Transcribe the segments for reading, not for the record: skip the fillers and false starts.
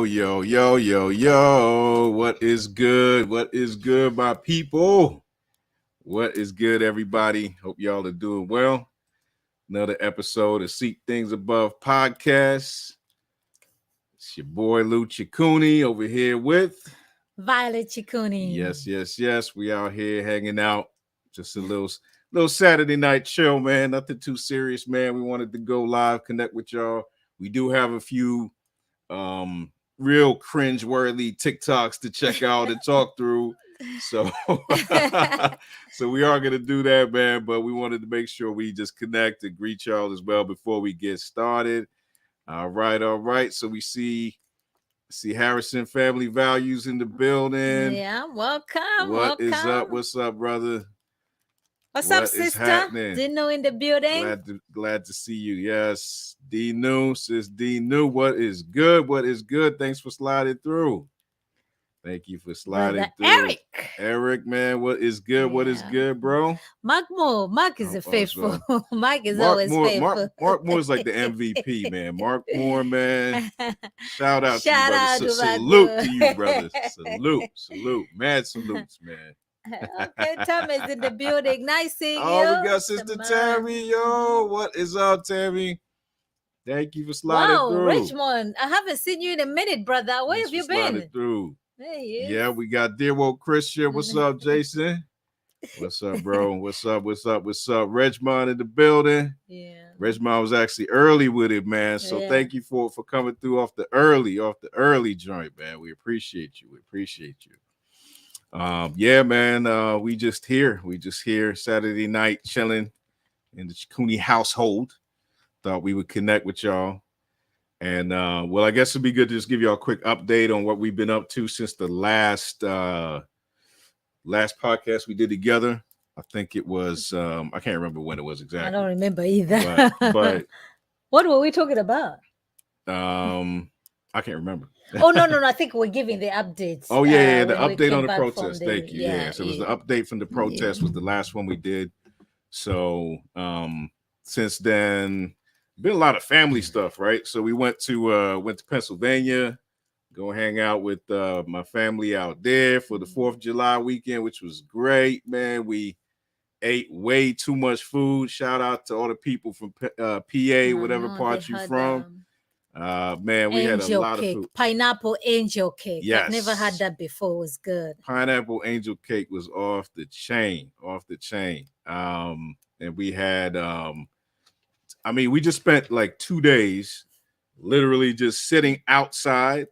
Yo. What is good? What is good, my people? What is good, everybody? Hope y'all are doing well. Another episode of Seek Things Above podcast. It's your boy Lou Ciccone over here with Violet Ciccone. Yes. We out here hanging out. Just a little Saturday night chill, man. Nothing too serious, man. We wanted to go live, connect with y'all. We do have a few real cringe-worthy TikToks to check out and talk through. So so we are gonna do that, man. But we wanted to make sure we just connect and greet y'all as well before we get started. All right. So we see Harrison Family Values in the building. Yeah, welcome. What is up? What's up, brother? What's up, sister? Dino in the building. Glad to see you. Yes, D New, sis D New. What is good? What is good? Thanks for sliding through. Thank you for sliding through. Eric, man, what is good? Yeah. What is good, bro? Mark is a faithful. Mark is always faithful. Mark Moore is like the MVP, man. Mark Moore, man. Shout out to you, brother. Salute to you, brothers. Salute. Mad salutes, man. Okay, Tammy's in the building. Nice seeing you. Oh, we got Sister Tammy. Yo, what is up, Tammy? Thank you for sliding through. Richmond, I haven't seen you in a minute, brother. Where have you been? Through. There he is. Yeah, we got Dear Woke Christian. What's up, Jason? What's up, bro? What's up? Regmond in the building. Yeah. Regmond was actually early with it, man. So thank you for coming through off the early joint, man. We appreciate you. Yeah, man. We just here Saturday night chilling in the Ciccone household. Thought we would connect with y'all. And well, I guess it'd be good to just give y'all a quick update on what we've been up to since the last podcast we did together. I think it was I can't remember when it was exactly. I don't remember either. But what were we talking about? I can't remember. Oh no! I think we're giving the updates. Oh yeah, the update on the protest. Thank you. Yeah, so it was the update from the protest was the last one we did. So since then, been a lot of family stuff, right? So we went to Pennsylvania, go hang out with my family out there for the 4th of July weekend, which was great, man. We ate way too much food. Shout out to all the people from PA, whatever part you're from. Man, we had a lot of food. Pineapple angel cake. Yes. I've never had that before. It was good. Pineapple angel cake was off the chain. And we had we just spent like 2 days literally just sitting outside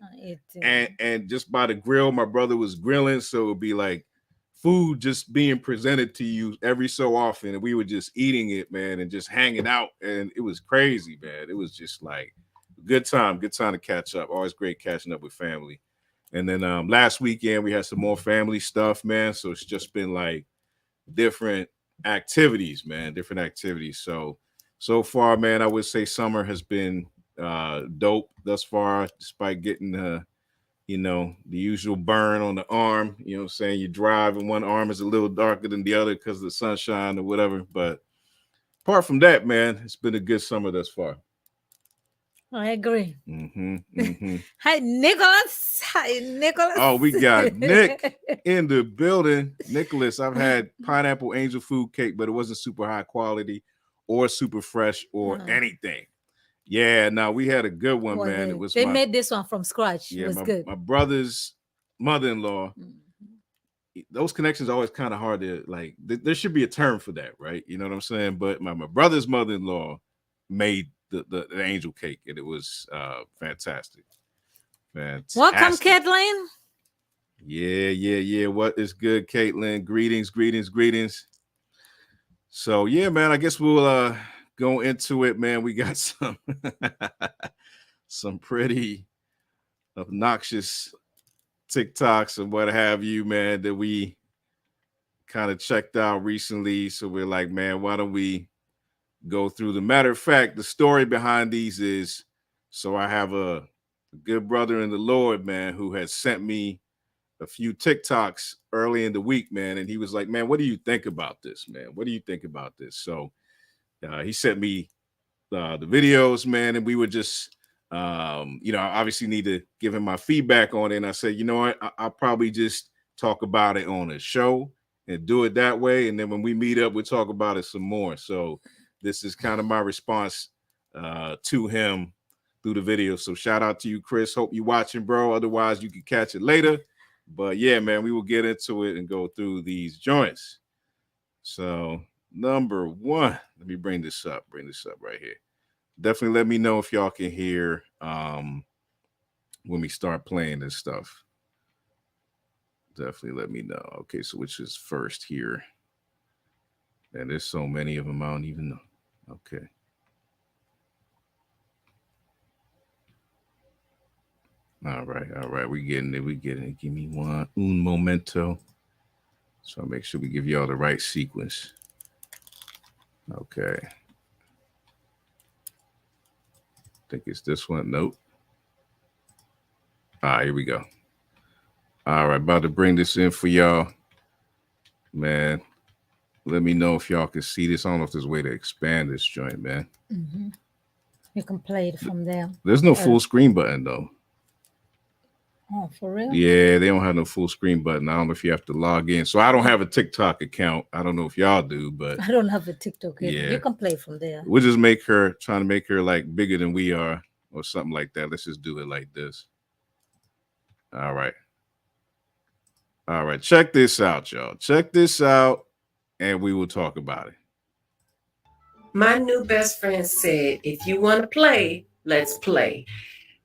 and just by the grill. My brother was grilling, so it would be like food just being presented to you every so often, and we were just eating it, man, and just hanging out, and it was crazy, man. It was just like good time to catch up. Always great catching up with family. And then last weekend we had some more family stuff, man, so it's just been like different activities. So far, man, I would say summer has been dope thus far, despite getting the usual burn on the arm. You know what I'm saying? You drive and one arm is a little darker than the other because of the sunshine or whatever. But apart from that, man, it's been a good summer thus far. I agree. Hi, Nicholas. Oh, we got Nick in the building. Nicholas, I've had pineapple angel food cake, but it wasn't super high quality or super fresh or anything. Yeah, no, we had a good one, man. It was made this one from scratch. Yeah, it was good. My brother's mother-in-law. Those connections are always kind of hard to like. There should be a term for that, right? You know what I'm saying? But my brother's mother-in-law made the angel cake, and it was fantastic. Welcome, Caitlin. Yeah. What is good, Caitlin? Greetings. So yeah, man, I guess we'll go into it, man. We got some pretty obnoxious TikToks and what have you, man, that we kind of checked out recently. So we're like, man, why don't we go through the matter of fact, the story behind these is, so I have a good brother in the Lord, man, who has sent me a few TikToks early in the week, man. And he was like, man, what do you think about this, man? What do you think about this? So he sent me the videos, man, and we were just I obviously need to give him my feedback on it. And I said, you know what, I'll probably just talk about it on a show and do it that way. And then when we meet up, we'll talk about it some more. So this is kind of my response to him through the video. So shout out to you, Chris. Hope you watching, bro. Otherwise, you can catch it later. But yeah, man, we will get into it and go through these joints. So number one, let me bring this up right here. Definitely let me know if y'all can hear when we start playing this stuff. Definitely let me know. Okay, so which is first here? And there's so many of them, I don't even know. Okay. All right. We getting it. Give me un momento. So I'll make sure we give y'all the right sequence. Okay. I think it's this one. Nope. Here we go. All right, about to bring this in for y'all. Man, let me know if y'all can see this. I don't know if there's a way to expand this joint, man. Mm-hmm. You can play it from there. There's no full screen button, though. Oh, for real? Yeah, they don't have no full screen button. I don't know if you have to log in. So I don't have a TikTok account. I don't know if y'all do, but I don't have a TikTok either. Yeah. You can play from there. We'll just trying to make her like bigger than we are or something like that. Let's just do it like this. All right. Check this out, y'all. Check this out, and we will talk about it. My new best friend said, if you want to play, let's play.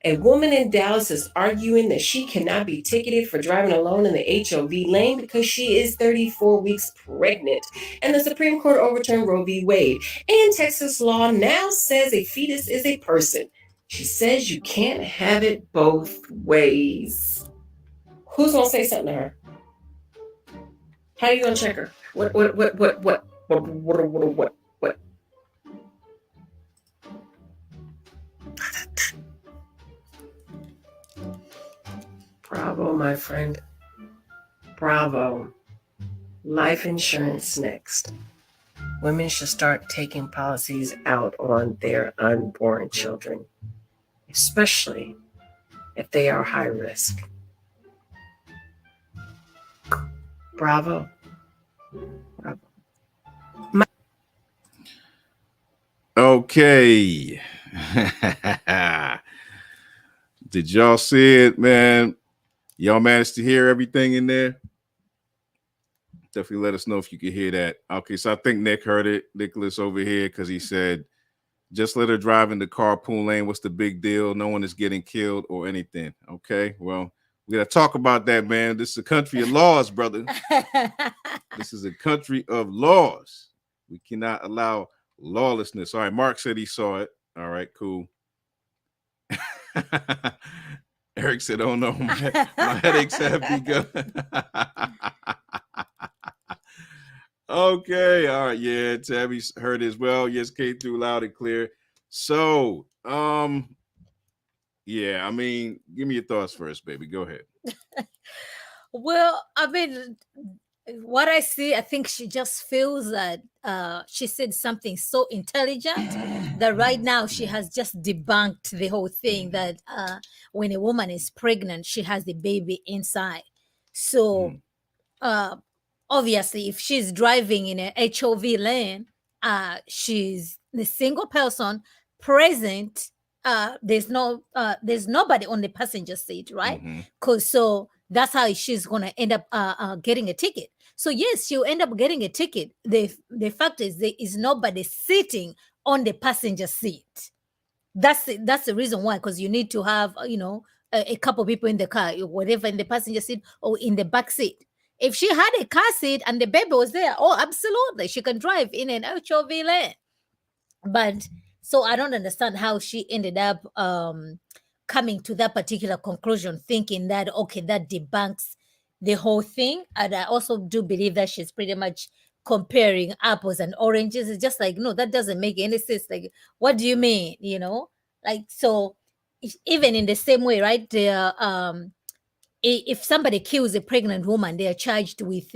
A woman in Dallas is arguing that she cannot be ticketed for driving alone in the HOV lane because she is 34 weeks pregnant. And the Supreme Court overturned Roe v. Wade. And Texas law now says a fetus is a person. She says you can't have it both ways. Who's going to say something to her? How are you going to check her? What? Bravo, my friend. Bravo. Life insurance next. Women should start taking policies out on their unborn children, especially if they are high risk. Bravo. Bravo. Okay. Did y'all see it, man? Y'all managed to hear everything in there? Definitely let us know if you could hear that. Okay, so I think Nick heard it. Nicholas over here, because he said, just let her drive in the carpool lane. What's the big deal? No one is getting killed or anything. Okay, well, we got to talk about that, man. This is a country of laws, brother. This is a country of laws. We cannot allow lawlessness. All right, Mark said he saw it. All right, cool. Eric said, oh no, my headaches have begun. Okay, all right, yeah, Tabby heard it as well. Yes, came through loud and clear. So, yeah, I mean, give me your thoughts first, baby. Go ahead. Well, I mean, what I see, I think she just feels that she said something so intelligent that right now she has just debunked the whole thing that when a woman is pregnant, she has the baby inside. So obviously, if she's driving in a HOV lane, she's the single person present. There's nobody on the passenger seat, right? Because so that's how she's gonna end up getting a ticket. So yes, she'll end up getting a ticket. The fact is there is nobody sitting on the passenger seat. That's the reason why, because you need to have a couple people in the car, whatever, in the passenger seat or in the back seat. If she had a car seat and the baby was there, oh, absolutely, she can drive in an HOV lane. But so I don't understand how she ended up coming to that particular conclusion, thinking that, okay, that debunks the whole thing. And I also do believe that she's pretty much comparing apples and oranges. It's just like, no, that doesn't make any sense. Like, what do you mean? Like, so even in the same way, right? If somebody kills a pregnant woman, they are charged with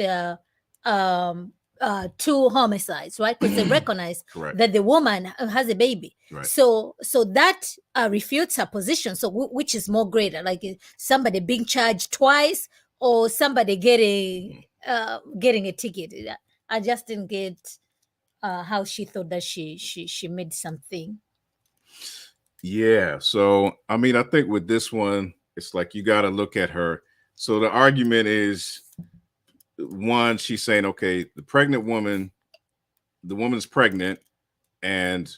two homicides, right? Because they recognize Correct. that the woman has a baby. Right. So that refutes her position. So which is more greater, like somebody being charged twice or somebody getting a ticket? I just didn't get how she thought that she made something. Yeah. So I mean, I think with this one, it's like you got to look at her. So the argument is, one, she's saying, okay, the woman's pregnant, and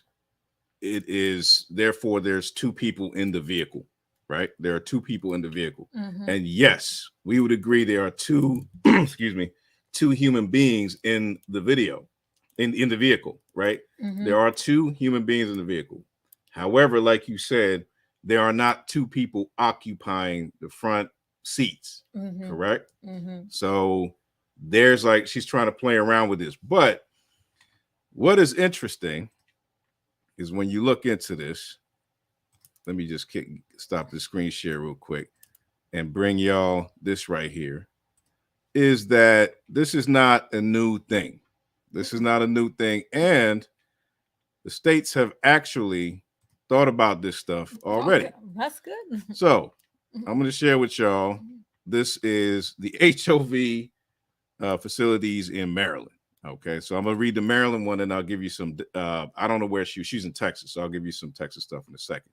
it is therefore there's two people in the vehicle, right? There are two people in the vehicle. And yes, we would agree there are two, excuse me, two human beings in the video, in the vehicle, right? There are two human beings in the vehicle. However, like you said, there are not two people occupying the front seats, correct? So there's like, she's trying to play around with this. But what is interesting is when you look into this, let me just stop the screen share real quick and bring y'all this right here, is that this is not a new thing. This is not a new thing. And the states have actually thought about this stuff already. Okay, that's good. So I'm going to share with y'all, this is the HOV facilities in Maryland. Okay, so I'm gonna read the Maryland one, and I'll give you some. I don't know where she's in Texas, so I'll give you some Texas stuff in a second.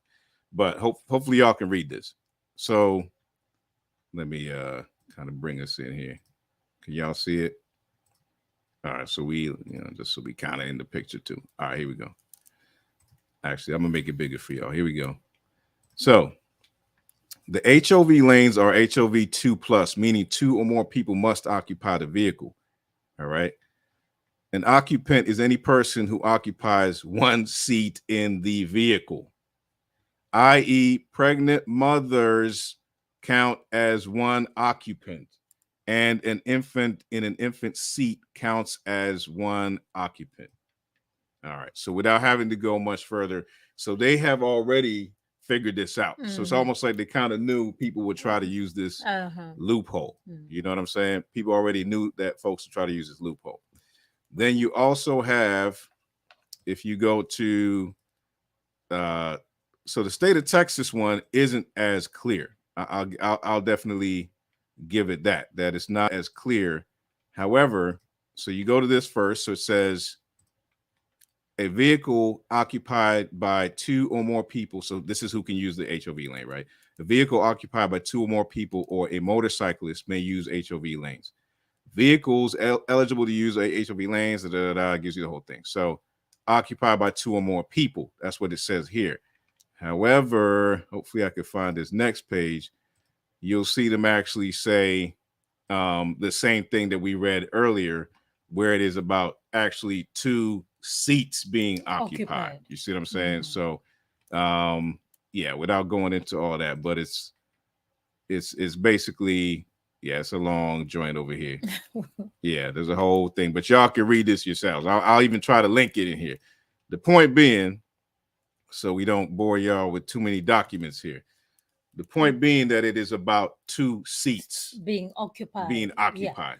But hopefully y'all can read this. So let me kind of bring us in here. Can y'all see it? All right, so we, just so we kind of in the picture too. All right, here we go. Actually, I'm gonna make it bigger for y'all. Here we go. So the HOV lanes are HOV 2+, meaning two or more people must occupy the vehicle. All right. An occupant is any person who occupies one seat in the vehicle, i.e., pregnant mothers count as one occupant, and an infant in an infant seat counts as one occupant. All right. So without having to go much further, so they have already figured this out. So it's almost like they kind of knew people would try to use this loophole. You know what I'm saying? People already knew that folks would try to use this loophole. Then you also have, if you go to, so the state of Texas one isn't as clear. I'll definitely give it that it's not as clear. However, so you go to this first. So it says, a vehicle occupied by two or more people. So this is who can use the HOV lane, right? A vehicle occupied by two or more people or a motorcyclist may use HOV lanes. Vehicles eligible to use a HOV lanes, gives you the whole thing. So occupied by two or more people. That's what it says here. However, hopefully I can find this next page. You'll see them actually say the same thing that we read earlier, where it is about actually two seats being occupied. You see what I'm saying? So yeah, without going into all that, but it's basically, yeah, it's a long joint over here. Yeah, there's a whole thing, but y'all can read this yourselves. I'll even try to link it in here. The point being, so we don't bore y'all with too many documents here. The point being that it is about two seats being occupied. Yeah.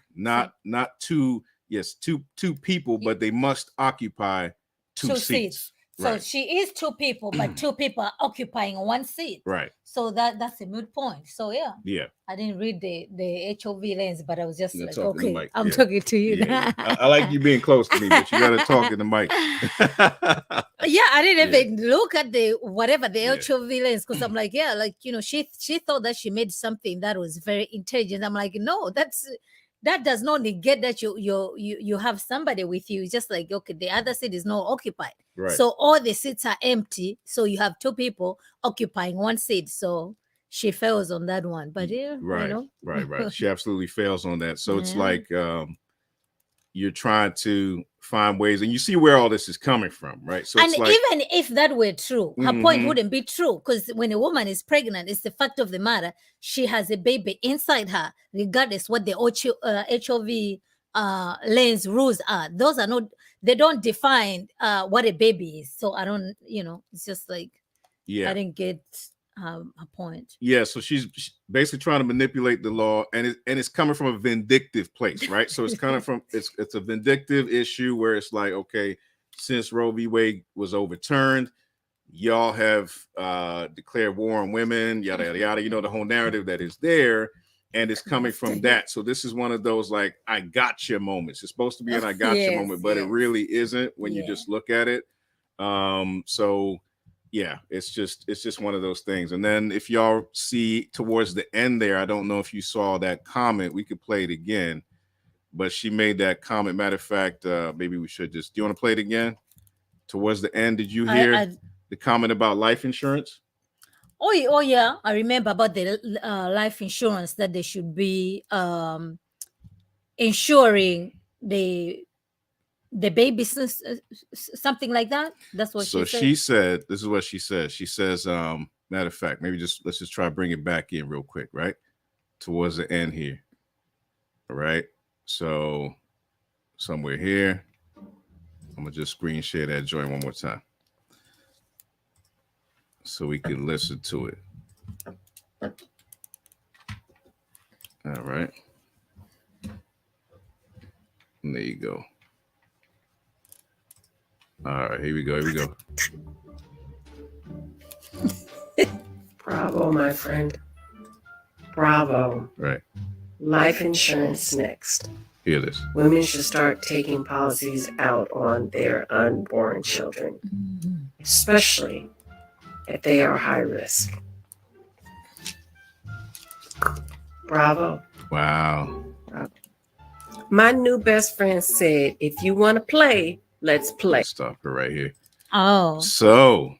Not two. Yes, two people, but they must occupy two seats. So she is two people, but two people are occupying one seat. Right. So that's a moot point. So yeah. I didn't read the HOV lanes, but I was just like, okay, I'm yeah. talking to you. Yeah. I like you being close to me, but you got to talk in the mic. Yeah, I didn't even look at the HOV lanes, because I'm like, she thought that she made something that was very intelligent. I'm like, no, that does not negate that you have somebody with you. It's just like, okay, the other seat is not occupied. Right. So all the seats are empty. So you have two people occupying one seat. So she fails on that one. But right. She absolutely fails on that. So it's like you're trying to find ways, and you see where all this is coming from, right? So and it's like, even if that were true, her point wouldn't be true, because when a woman is pregnant, it's the fact of the matter, she has a baby inside her, regardless what the HOV lanes rules are. Those are not, they don't define what a baby is. So I don't, it's just like, I didn't get her point. Yeah, so she's basically trying to manipulate the law, and it's coming from a vindictive place, right? So it's kind of from it's a vindictive issue where it's like, okay, since Roe v. Wade was overturned, y'all have declared war on women, yada yada yada. You know, the whole narrative that is there, and it's coming from that. So this is one of those like I gotcha moments. It's supposed to be an I gotcha moment, but it really isn't when you just look at it. So yeah, it's just one of those things. And then if y'all see towards the end there, I don't know if you saw that comment. We could play it again, but she made that comment. Matter of fact, maybe we should just. Do you want to play it again? Towards the end, did you hear the comment about life insurance? Oh yeah, I remember about the life insurance that they should be insuring the baby, something like that. That's what so she said. This is what she says. She says, matter of fact, maybe let's just try to bring it back in real quick, right? Towards the end here. All right. So somewhere here. I'm gonna just screen share that joint one more time so we can listen to it. All right. And there you go. All right, here we go. Bravo, my friend. Bravo. Right. Life insurance next. Hear this. Women should start taking policies out on their unborn children, especially if they are high risk. Bravo. Wow. Bravo. My new best friend said, if you want to play, let's play. Stop it right here. Oh. So,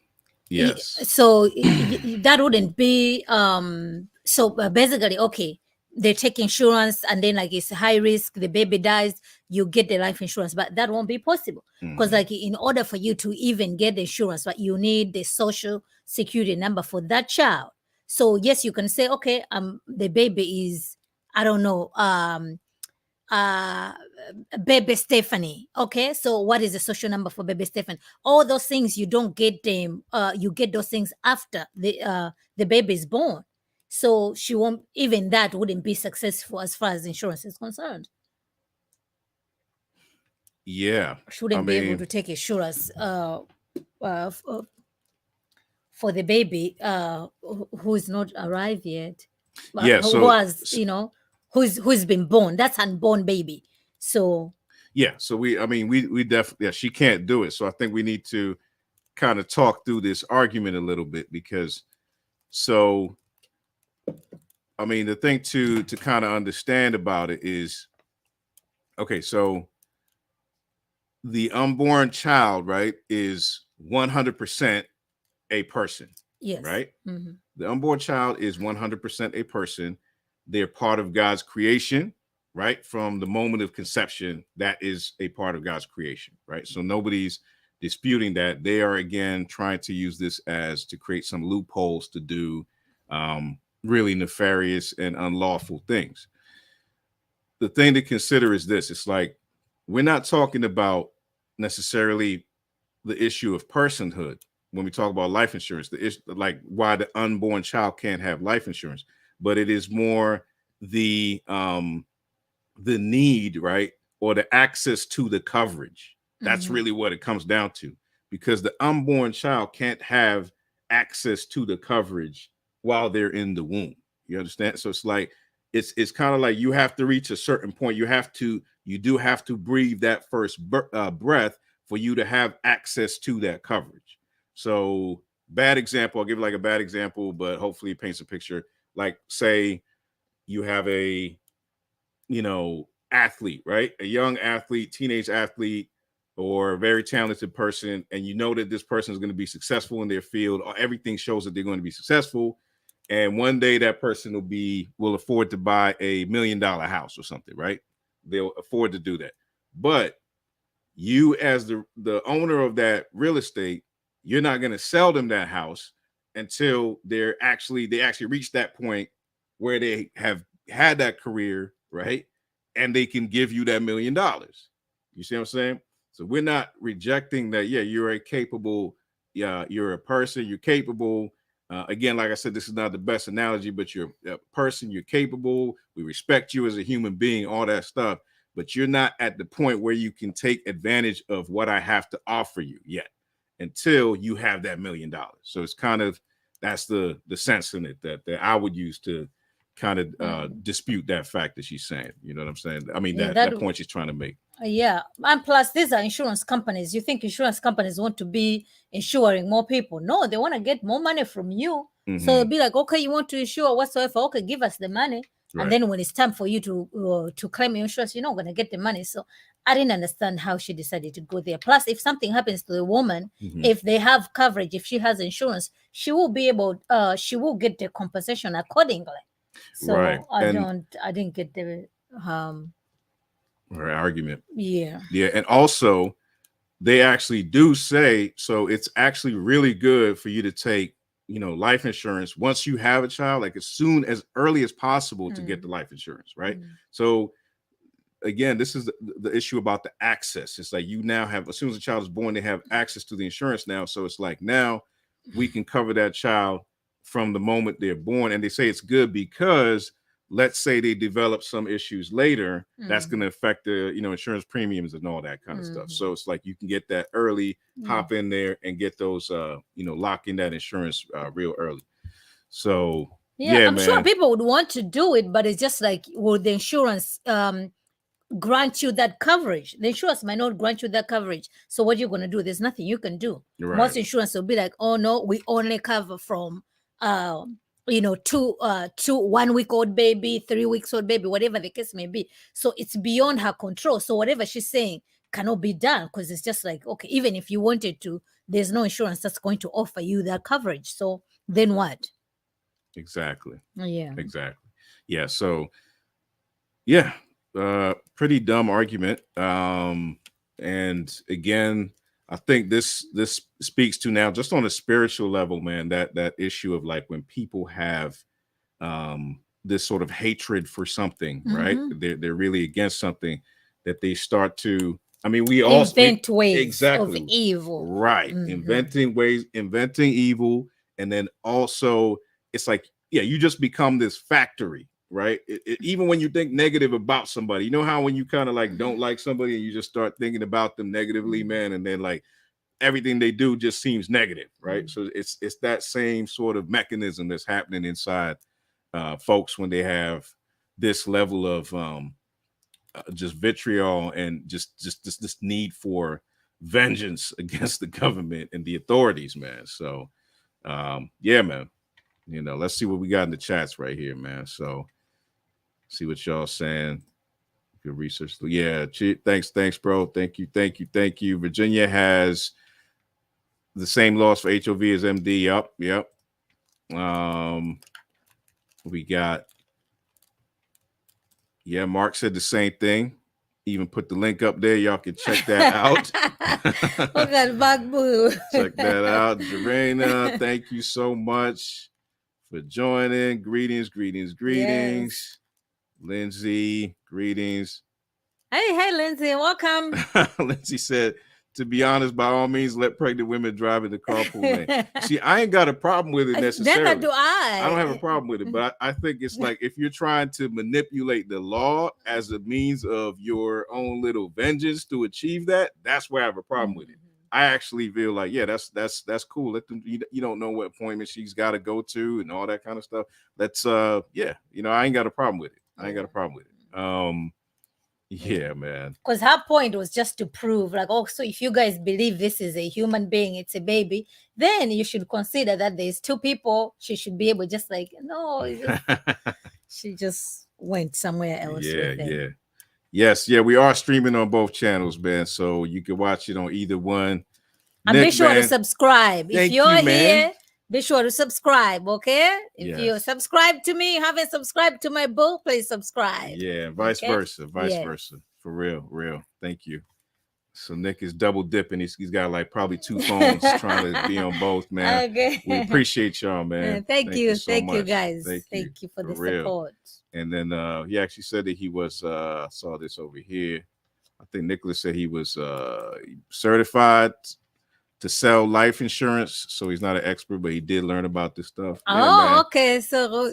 yes. So that wouldn't be so basically, okay, they take insurance and then like it's high risk, the baby dies, you get the life insurance, but that won't be possible because like in order for you to even get the insurance, but you need the social security number for that child. So yes, you can say, okay, the baby is, I don't know, baby Stephanie. Okay, so what is the social number for baby Stephanie? All those things you don't get them. You get those things after the baby is born. So she won't, even that wouldn't be successful as far as insurance is concerned. Yeah, she wouldn't be able to take insurance for the baby who is not arrived yet. Yeah, who was, who's been born. That's unborn baby. So yeah, so we definitely, she can't do it. So I think we need to kind of talk through this argument a little bit because the thing to kind of understand about it is, okay, so the unborn child, right, is 100% a person. Yes. Right? Mm-hmm. The unborn child is 100% a person. They're part of God's creation, right? From the moment of conception, that is a part of God's creation, right? So nobody's disputing that. They are, again, trying to use this as to create some loopholes to do really nefarious and unlawful things. The thing to consider is this. It's like, we're not talking about necessarily the issue of personhood when we talk about life insurance, the issue, like why the unborn child can't have life insurance, but it is more the need, right? Or the access to the coverage. That's really what it comes down to, because the unborn child can't have access to the coverage while they're in the womb. You understand? So it's like, it's kind of like you have to reach a certain point. You do have to breathe that first breath for you to have access to that coverage. So bad example, I'll give like a bad example, but hopefully it paints a picture. Like say you have a, athlete, right? A young athlete, teenage athlete, or a very talented person. And you know that this person is going to be successful in their field, or everything shows that they're going to be successful. And one day that person will afford to buy $1 million house or something, right? They'll afford to do that. But you as the owner of that real estate, you're not going to sell them that house until they actually reach that point where they have had that career, right? And they can give you that $1 million. You see what I'm saying? So we're not rejecting that. Yeah, you're a person, you're capable, Again, like I said, this is not the best analogy, but you're a person, you're capable. We respect you as a human being, all that stuff. But you're not at the point where you can take advantage of what I have to offer you yet until you have that $1 million. So it's kind of, that's the sense in it that I would use to kind of dispute that fact that she's saying. You know what I'm saying? I mean, that point she's trying to make. Yeah. And plus, these are insurance companies. You think insurance companies want to be insuring more people? No, they want to get more money from you. So it'll be like, okay, you want to insure whatsoever. Okay, give us the money. Right. And then when it's time for you to claim your insurance, you're not going to get the money. So I didn't understand how she decided to go there. Plus, if something happens to the woman, if they have coverage, if she has insurance, she will be able, she will get the compensation accordingly. So right. I didn't get the her argument. Yeah. And also they actually do say, so it's actually really good for you to take, life insurance once you have a child, like as early as possible to get the life insurance, right? So again, this is the issue about the access. It's like you now have, as soon as the child is born, they have access to the insurance now. So it's like now we can cover that child from the moment they're born. And they say it's good because let's say they develop some issues later, that's going to affect the, insurance premiums and all that kind of stuff. So it's like you can get that early, hop in there and get those, lock in that insurance real early. So yeah, I'm sure people would want to do it, but it's just like, will the insurance grant you that coverage? The insurance might not grant you that coverage. So what you're going to do? There's nothing you can do. Right. Most insurance will be like, oh no, we only cover from 2 1 week old baby, 3 weeks old baby, whatever the case may be. So it's beyond her control. So whatever she's saying cannot be done because it's just like, okay, even if you wanted to, there's no insurance that's going to offer you that coverage. So then what? Exactly. Yeah. Exactly. Yeah. So yeah, pretty dumb argument. And again, I think this speaks to now just on a spiritual level, man, that issue of like when people have this sort of hatred for something, right? They're really against something that they start to, I mean, we all invent ways of evil. Right. Inventing evil. And then also it's like, yeah, you just become this factory, right? Even when you think negative about somebody, you know how when you kind of like don't like somebody and you just start thinking about them negatively, man, and then like everything they do just seems negative, right? So it's that same sort of mechanism that's happening inside folks when they have this level of just vitriol and just this need for vengeance against the government and the authorities, man. So yeah, man. Let's see what we got in the chats right here, man. So see what y'all saying. Good research. Yeah, thanks, bro. Thank you. Virginia has the same laws for HOV as MD. Yep. We got, Mark said the same thing. Even put the link up there. Y'all can check that out. Check that out. Jarena, thank you so much for joining. Greetings. Yes. Lindsay, greetings. Hey, Lindsay, welcome. Lindsay said, to be honest, by all means, let pregnant women drive in the carpool lane. See, I ain't got a problem with it necessarily. Neither do I. I don't have a problem with it, but I think it's like if you're trying to manipulate the law as a means of your own little vengeance to achieve that, that's where I have a problem with it. I actually feel like, yeah, that's cool. Let them. You don't know what appointment she's got to go to and all that kind of stuff. That's I ain't got a problem with it. Yeah, man. Because her point was just to prove, like, oh, so if you guys believe this is a human being, it's a baby, then you should consider that there's two people. She should be able, just like, no, she just went somewhere else. Yeah. Yes, we are streaming on both channels, man. So you can watch it on either one. And Nick, be sure to subscribe. If you're here, be sure to subscribe, okay? If you subscribe to me, haven't subscribed to my boo, please subscribe. Yeah, vice versa. For real. Thank you. So Nick is double dipping. He's got like probably 2 phones trying to be on both, man. Okay. We appreciate y'all, man. Thank you so much. You guys. Thank you for the support. And then he actually said that he was I saw this over here. I think Nicholas said he was certified to sell life insurance. So he's not an expert, but he did learn about this stuff. Oh, okay. So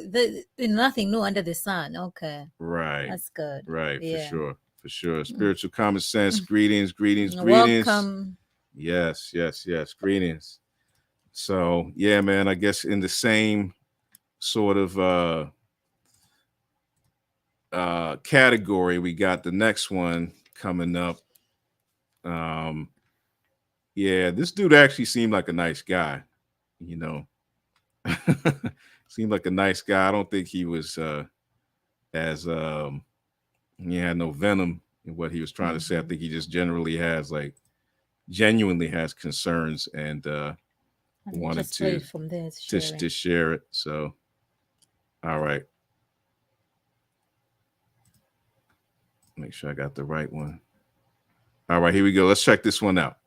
nothing new under the sun. Okay, Right. that's good. Right. Yeah. For sure. For sure. Spiritual common sense. Greetings. Greetings. Greetings. Welcome. Yes. Yes. Yes. Greetings. So yeah, man. I guess in the same sort of category, we got the next one coming up. Yeah, this dude actually seemed like a nice guy, you know. Seemed like a nice guy. I don't think he was as he had no venom in what he was trying to say. I think he just genuinely has concerns and wanted to from there to share it. So all right. Make sure I got the right one. All right, here we go. Let's check this one out.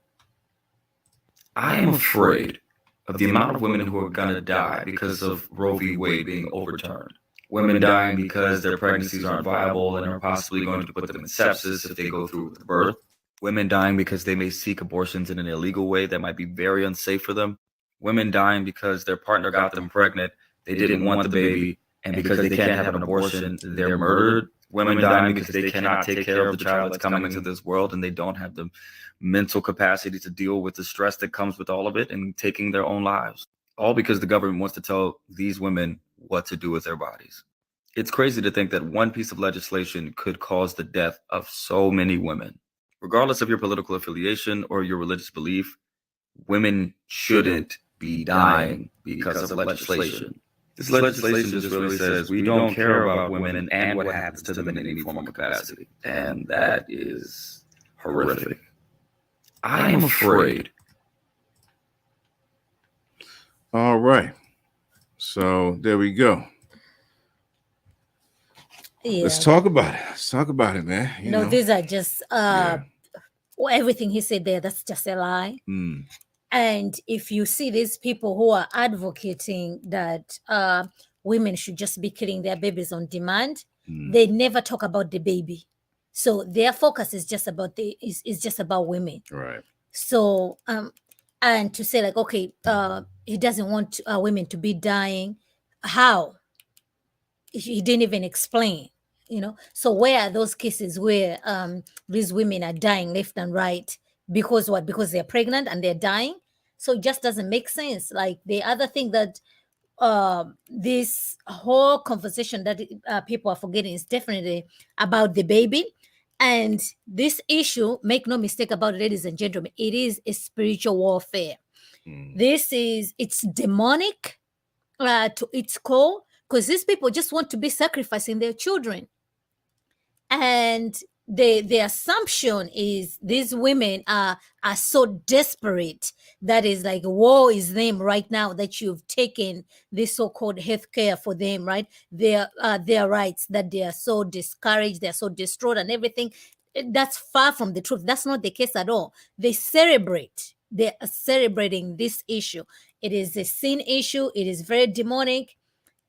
I am afraid of the amount of women who are going to die because of Roe v. Wade being overturned. Women dying because their pregnancies aren't viable and are possibly going to put them in sepsis if they go through with the birth. Women dying because they may seek abortions in an illegal way that might be very unsafe for them. Women dying because their partner got them pregnant, they didn't want the baby, and because they can't have an abortion, they're murdered. Women dying because they cannot take care of the child that's coming into this world and they don't have the mental capacity to deal with the stress that comes with all of it and taking their own lives. All because the government wants to tell these women what to do with their bodies. It's crazy to think that one piece of legislation could cause the death of so many women. Regardless of your political affiliation or your religious belief, women shouldn't be dying because of legislation. This legislation just really says we don't care about women and what happens to them in any form of capacity. And that is horrific. I am afraid. All right. So there we go. Yeah. Let's talk about it. Let's talk about it, man. You know? These are just everything he said there, that's just a lie. And if you see these people who are advocating that women should just be killing their babies on demand, they never talk about the baby. So their focus is just about is just about women. Right. So and to say like, okay, he doesn't want women to be dying. How? He didn't even explain. So where are those cases where these women are dying left and right? Because what? Because they're pregnant and they're dying. So it just doesn't make sense. Like the other thing that this whole conversation that people are forgetting is definitely about the baby. And this issue, make no mistake about it, ladies and gentlemen, it is a spiritual warfare. It's demonic to its core, because these people just want to be sacrificing their children. And the assumption is these women are so desperate that is like, woe is them right now that you've taken this so-called health care for them, right? Their rights, that they are so discouraged, they're so distraught and everything. That's far from the truth. That's not the case at all. They are celebrating this issue. It is a sin issue. It is very demonic.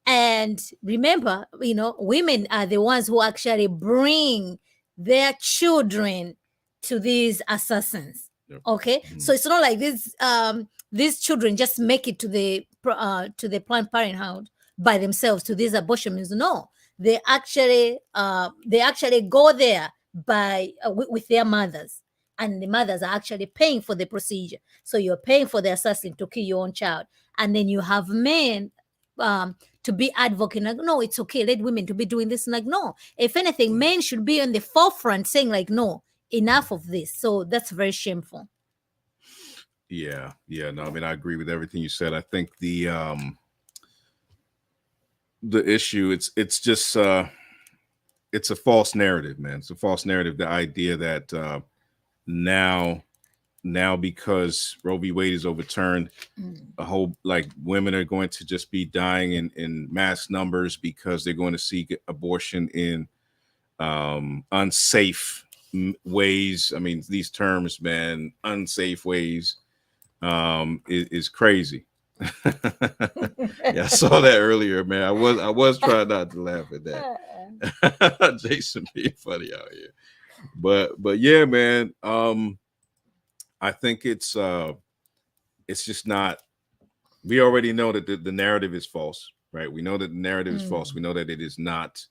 And remember, women are the ones who actually bring their children to these assassins. Yep. Okay, so it's not like these children just make it to the Planned Parenthood by themselves, to these abortion mills. No, they actually go there with their mothers, and the mothers are actually paying for the procedure. So you're paying for the assassin to kill your own child, and then you have men to be advocating like, no, it's okay, let women to be doing this. Like, no, if anything, men should be on the forefront saying like, no, enough of this. So that's very shameful. Yeah, no, I mean, I agree with everything you said. I think the issue, it's just it's a false narrative, man. It's a false narrative. The idea that now because Roe v. Wade is overturned, a whole women are going to just be dying in mass numbers because they're going to seek abortion in unsafe ways. I mean, these terms, man, unsafe ways, is crazy. Yeah, I saw that earlier, man. I was trying not to laugh at that. Jason being funny out here, but yeah, man. I think it's it's just not. We already know that the narrative is false, right? We know that the narrative is false. We know that it is not.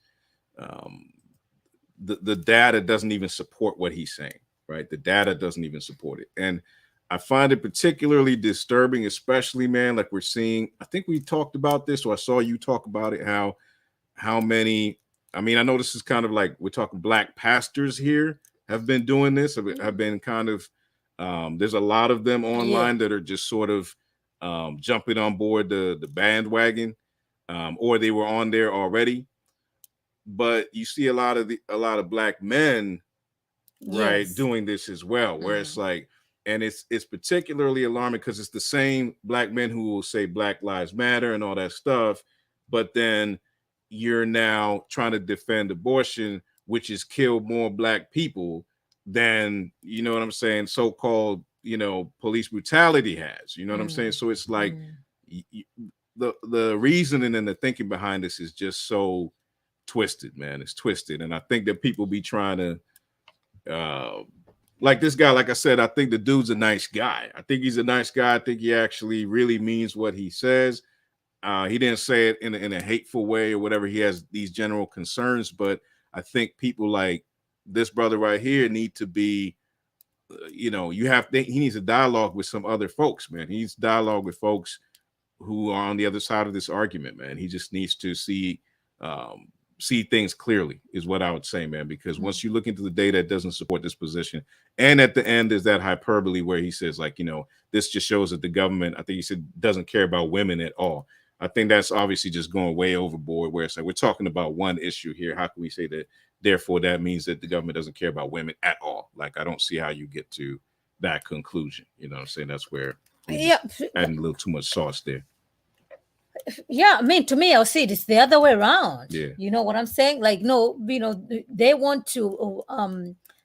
The data doesn't even support what he's saying, right? The data doesn't even support it, and I find it particularly disturbing, especially, man, like we're seeing. I think we talked about this, or I saw you talk about it. How many? I mean, I know this is kind of like we're talking black pastors here have been doing this. Have been kind of. There's a lot of them online that are just sort of jumping on board the bandwagon, or they were on there already. But you see a lot of black men, right, doing this as well, where it's like, and it's particularly alarming because it's the same black men who will say Black Lives Matter and all that stuff, but then you're now trying to defend abortion, which has killed more black people than, you know what I'm saying, so-called, police brutality has, you know what I'm saying? So it's like the reasoning and the thinking behind this is just so twisted, man. It's twisted. And I think that people be trying to like this guy, like I said, I think the dude's a nice guy. I think he's a nice guy. I think he actually really means what he says. He didn't say it in a hateful way or whatever. He has these general concerns, but I think people like this brother right here need to be, he needs a dialogue with some other folks, man. He needs dialogue with folks who are on the other side of this argument, man. He just needs to see things clearly is what I would say, man, because once you look into the data, it doesn't support this position. And at the end is that hyperbole where he says, like, this just shows that the government, I think he said, doesn't care about women at all. I think that's obviously just going way overboard, where it's like, we're talking about one issue here. How can we say that, therefore, that means that the government doesn't care about women at all? Like, I don't see how you get to that conclusion. You know what I'm saying? That's where adding a little too much sauce there. Yeah, I mean, to me, I'll see it's the other way around. Yeah. You know what I'm saying? Like, no, they want to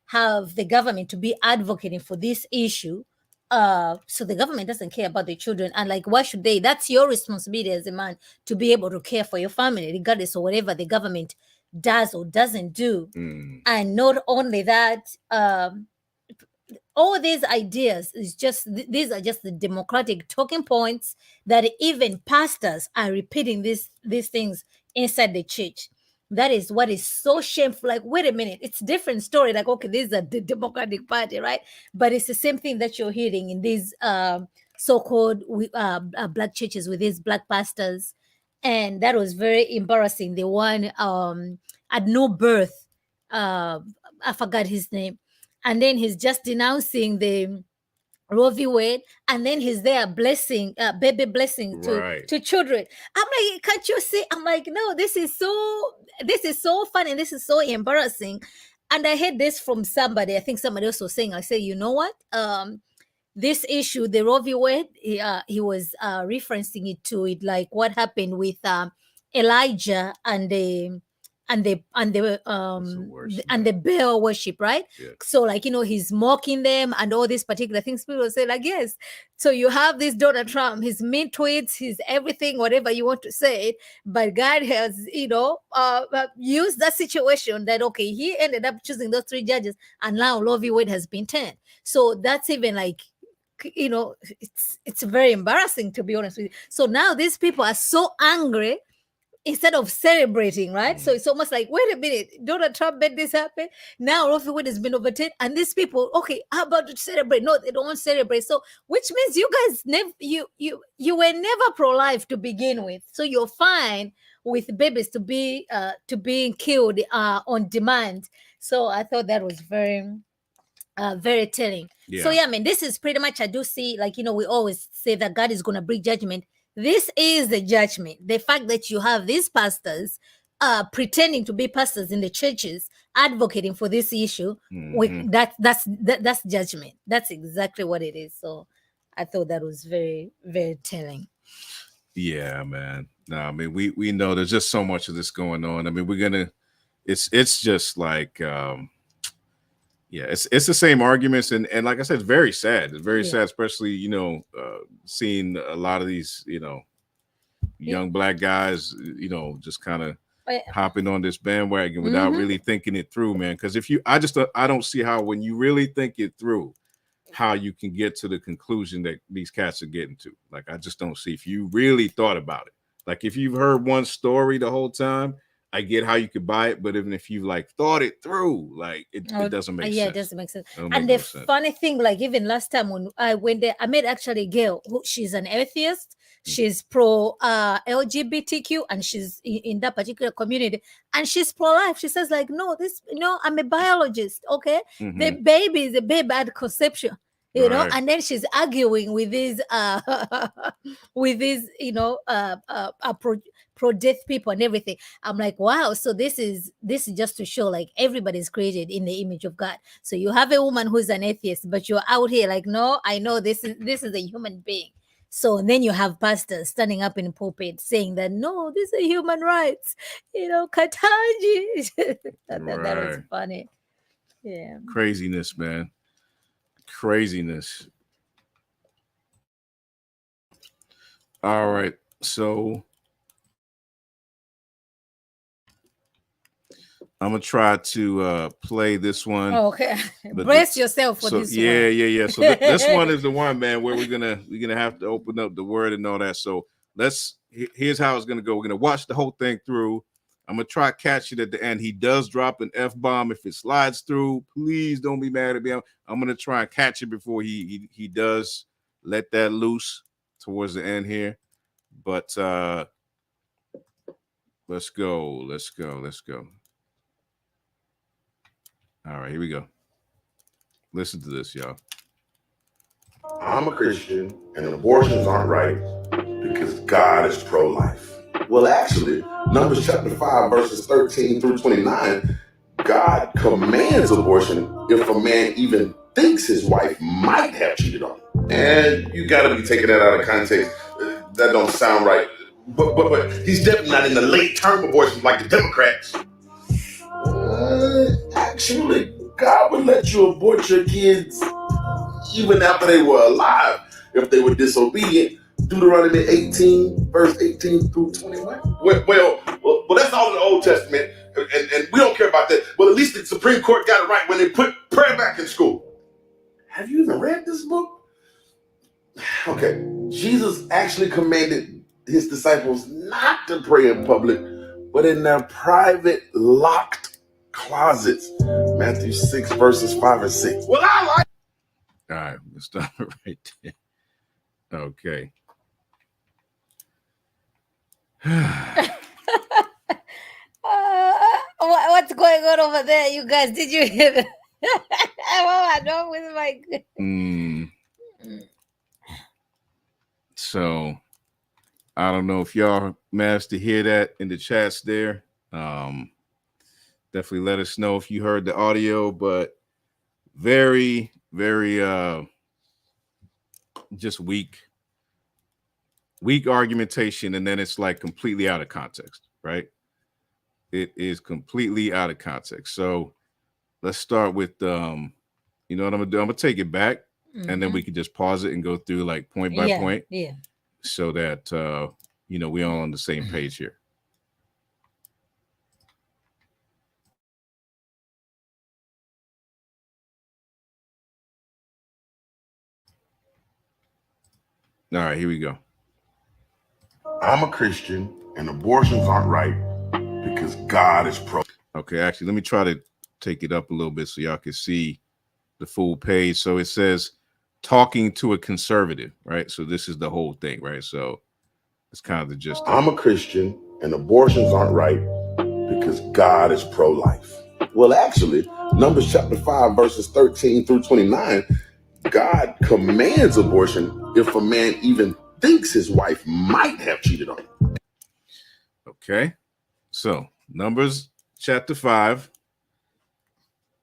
have the government to be advocating for this issue. So the government doesn't care about the children. And like, why should they? That's your responsibility as a man to be able to care for your family, regardless of whatever the government does or doesn't do. And not only that, all these ideas is just, these are just the democratic talking points that even pastors are repeating these things inside the church. That is what is so shameful. Like, wait a minute, it's a different story. Like, okay, this is the Democratic Party, right? But it's the same thing that you're hearing in these so-called black churches with these black pastors. And that was very embarrassing. The one at No Birth, I forgot his name. And then he's just denouncing the Roe v. Wade, and then he's there blessing, baby blessing to children. I'm like, can't you see? I'm like, no, this is so funny, and this is so embarrassing. And I heard this from somebody. I think somebody else was saying, I say, you know what? This issue, the Roe v. Wade, he was referencing it to it, like what happened with Elijah and the Baal worship, right? Yeah. So, like, he's mocking them and all these particular things. People say, like, yes. So you have this Donald Trump, his mean tweets, his everything, whatever you want to say, but God has, used that situation that, okay, he ended up choosing those 3 judges, and now Roe v. Wade has been 10. So that's even like, it's very embarrassing, to be honest with you. So now these people are so angry instead of celebrating, right? So it's almost like, wait a minute, Donald Trump made this happen. Now Roe v. Wade has been overturned, and these people, okay, how about to celebrate? No, they don't want to celebrate. So, which means you guys you were never pro-life to begin with. So you're fine with babies to be being killed on demand. So I thought that was very very telling. Yeah. So yeah, I mean, this is pretty much, I do see, like, we always say that God is going to bring judgment. This is the judgment. The fact that you have these pastors pretending to be pastors in the churches advocating for this issue, that's judgment. That's exactly what it is. So I thought that was very, very telling. Yeah, man. No, I mean, we know there's just so much of this going on. I mean, it's just like it's the same arguments, and like I said, it's very sad. It's very sad, especially seeing a lot of these young black guys just kind of hopping on this bandwagon without really thinking it through, man. Because I don't see how, when you really think it through, how you can get to the conclusion that these cats are getting to. Like, I just don't see, if you really thought about it. Like, if you've heard one story the whole time, I get how you could buy it, but even if you like thought it through, like it doesn't make sense. Yeah, it doesn't make sense. And the funny thing, like even last time when I went there, I met actually a girl who she's an atheist. She's pro LGBTQ, and she's in that particular community, and she's pro-life. She says like, no, I'm a biologist. Okay, the baby is a baby at conception. You know, and then she's arguing with these pro-death people and everything. I'm like, wow. So this is just to show like everybody's created in the image of God. So you have a woman who's an atheist, but you're out here like, no, I know this is a human being. So then you have pastors standing up in pulpit saying that no, this is human rights. Katanji. that was funny. Yeah. Craziness, man. Craziness. All right. So I'm gonna try to play this one. Oh, okay. Brace yourself for this one. Yeah. So this one is the one, man, where we're gonna have to open up the word and all that. So here's how it's gonna go. We're gonna watch the whole thing through. I'm gonna try to catch it at the end. He does drop an F-bomb. If it slides through, please don't be mad at me. I'm gonna try and catch it before he does let that loose towards the end here. But let's go. All right, here we go. Listen to this, y'all. I'm a Christian, and abortions aren't right because God is pro-life. Well, actually, Numbers chapter 5, verses 13 through 29, God commands abortion if a man even thinks his wife might have cheated on him. And you gotta be taking that out of context. That don't sound right. But he's definitely not in the late-term abortions like the Democrats. Actually, God would let you abort your kids even after they were alive if they were disobedient. Deuteronomy 18, verse 18 through 21. Well, that's all in the Old Testament, and we don't care about that. Well, at least the Supreme Court got it right when they put prayer back in school. Have you even read this book? Okay, Jesus actually commanded his disciples not to pray in public, but in their private, locked closets. Matthew 6, verses 5 and 6. Well, I like. All right, let's stop it right there. Okay. What's going on over there, you guys? Did you hear that? I know with my. So I don't know if y'all managed to hear that in the chats there. Definitely let us know if you heard the audio, but very, very just weak argumentation, and then it's like completely out of context, right? It is completely out of context. So let's start with you know what I'm gonna do? I'm gonna take it back, and then we can just pause it and go through like point by point. Yeah. So that we're all on the same page here. All right, here we go. I'm a Christian, and abortions aren't right because God is pro. Okay, actually, let me try to take it up a little bit so y'all can see the full page. So it says talking to a conservative, right? So this is the whole thing, right? So it's kind of the gist. I'm a Christian, and abortions aren't right because God is pro-life. Well, actually, Numbers chapter 5, verses 13 through 29, God commands abortion if a man even thinks his wife might have cheated on him. Okay, so Numbers chapter 5,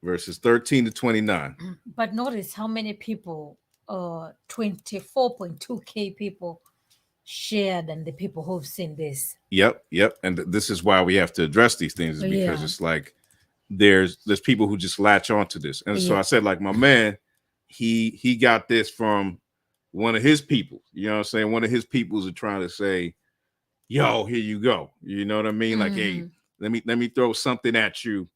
verses 13 to 29. But notice how many people, 24.2K people shared, and the people who've seen this. Yep. And this is why we have to address these things, is because it's like there's people who just latch onto this. And so I said, like, my man, he got this from one of his people. You know what I'm saying? One of his peoples are trying to say, yo, here you go. You know what I mean? Like, hey, let me throw something at you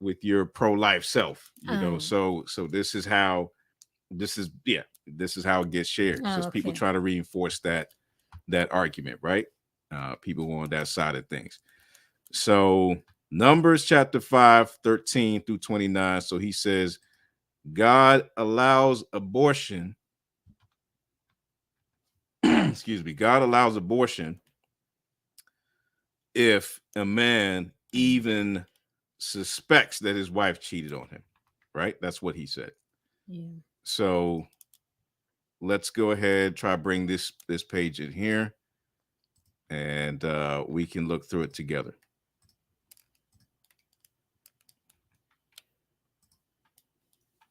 with your pro-life self. You know, so this is how this is how it gets shared. Oh, So people okay. try to reinforce that argument, right? People on that side of things. So Numbers chapter 5, 13 through 29. So he says, God allows abortion. Excuse me. God allows abortion if a man even suspects that his wife cheated on him, right? That's what he said. Yeah. So let's go ahead, try to bring this page in here, and we can look through it together.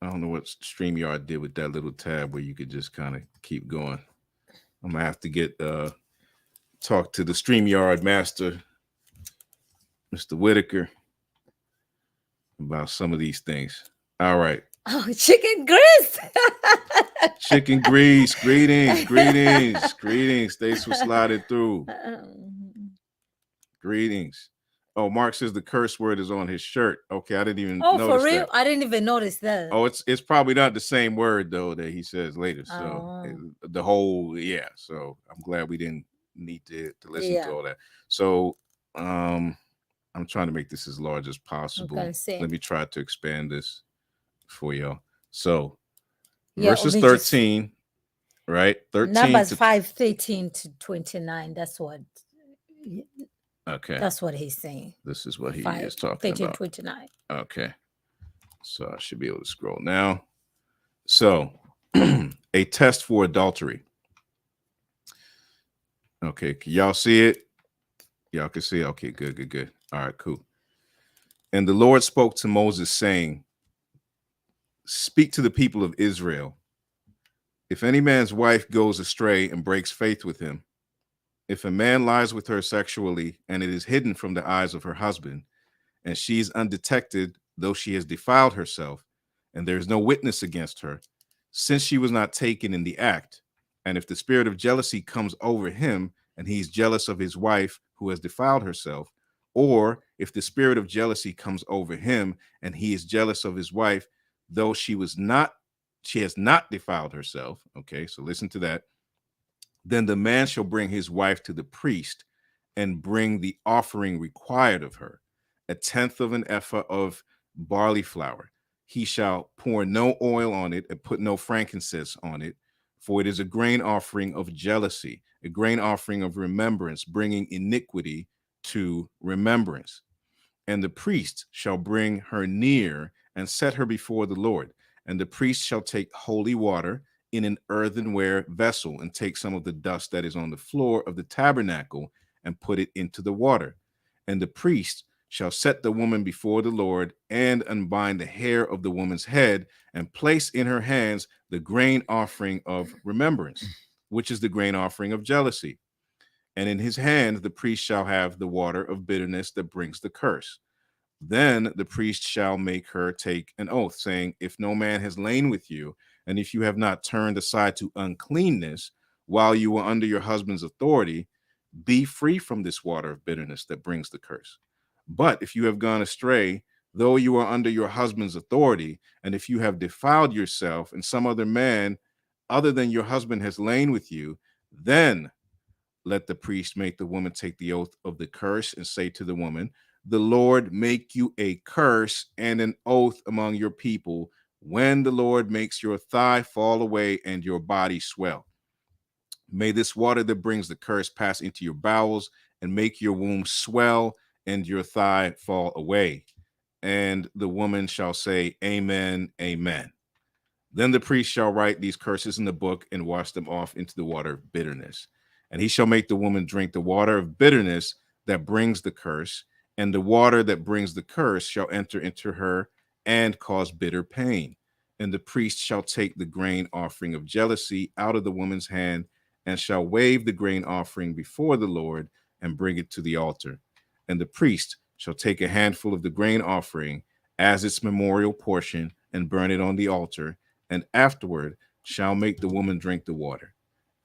I don't know what StreamYard did with that little tab where you could just kind of keep going. I'm gonna have to get talk to the StreamYard master, Mr. Whitaker, about some of these things. All right. Oh, chicken grease. Chicken grease. Greetings. Thanks for sliding through. Greetings. Oh, Mark says the curse word is on his shirt. Okay, I didn't even notice for real? that. I didn't even notice that. Oh, it's probably not the same word though that he says later. So the whole So I'm glad we didn't need to listen to all that. So I'm trying to make this as large as possible. Let me try to expand this for y'all. So verses 13, right? 13 Numbers 5:13 to 29. That's what. Okay. That's what he's saying. This is what he is talking about. 29. Okay. So I should be able to scroll now. So a test for adultery. Okay. Can y'all see it? Y'all can see it. Okay, good. All right, cool. And the Lord spoke to Moses, saying, speak to the people of Israel. If any man's wife goes astray and breaks faith with him, if a man lies with her sexually and it is hidden from the eyes of her husband, and she's undetected, though she has defiled herself, and there is no witness against her, since she was not taken in the act, and if the spirit of jealousy comes over him, and he's jealous of his wife who has defiled herself, or if the spirit of jealousy comes over him, and he is jealous of his wife, though she has not defiled herself. Okay, so listen to that. Then the man shall bring his wife to the priest and bring the offering required of her, 1/10 of an ephah of barley flour. He shall pour no oil on it and put no frankincense on it, for it is a grain offering of jealousy, a grain offering of remembrance, bringing iniquity to remembrance. And the priest shall bring her near and set her before the Lord. And the priest shall take holy water in an earthenware vessel and take some of the dust that is on the floor of the tabernacle and put it into the water. And the priest shall set the woman before the Lord and unbind the hair of the woman's head and place in her hands the grain offering of remembrance, which is the grain offering of jealousy. And in his hand the priest shall have the water of bitterness that brings the curse. Then the priest shall make her take an oath, saying, if no man has lain with you, and if you have not turned aside to uncleanness while you were under your husband's authority, be free from this water of bitterness that brings the curse. But if you have gone astray, though you are under your husband's authority, and if you have defiled yourself and some other man other than your husband has lain with you, then let the priest make the woman take the oath of the curse and say to the woman, the Lord make you a curse and an oath among your people when the Lord makes your thigh fall away and your body swell. May this water that brings the curse pass into your bowels and make your womb swell and your thigh fall away. And the woman shall say, Amen, Amen. Then the priest shall write these curses in the book and wash them off into the water of bitterness. And he shall make the woman drink the water of bitterness that brings the curse, and the water that brings the curse shall enter into her and cause bitter pain. And the priest shall take the grain offering of jealousy out of the woman's hand and shall wave the grain offering before the Lord and bring it to the altar. And the priest shall take a handful of the grain offering as its memorial portion and burn it on the altar, and afterward shall make the woman drink the water.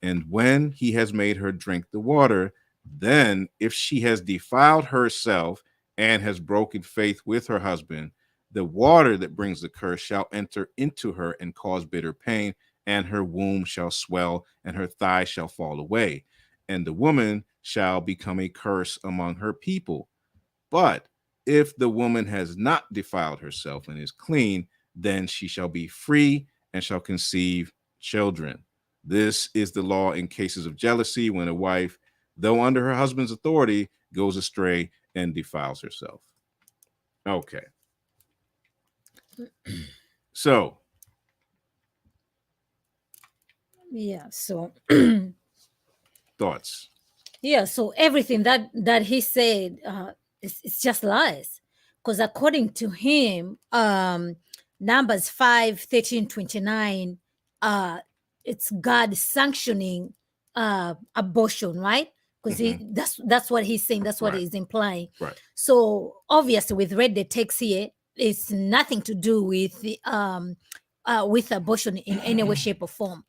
And when he has made her drink the water, then if she has defiled herself and has broken faith with her husband, The water that brings the curse shall enter into her and cause bitter pain, and her womb shall swell, and her thigh shall fall away, and the woman shall become a curse among her people. But if the woman has not defiled herself and is clean, then she shall be free and shall conceive children. This is the law in cases of jealousy, when a wife, though under her husband's authority, goes astray and defiles herself. Okay. So. Yeah. So. Thoughts. Yeah. So everything that he said, it's just lies, because according to him, Numbers 5:13-29, it's God sanctioning abortion, right? Because that's what he's saying. That's what he's implying. Right. So obviously, we've read the text here. It's nothing to do with abortion in any way, shape, or form.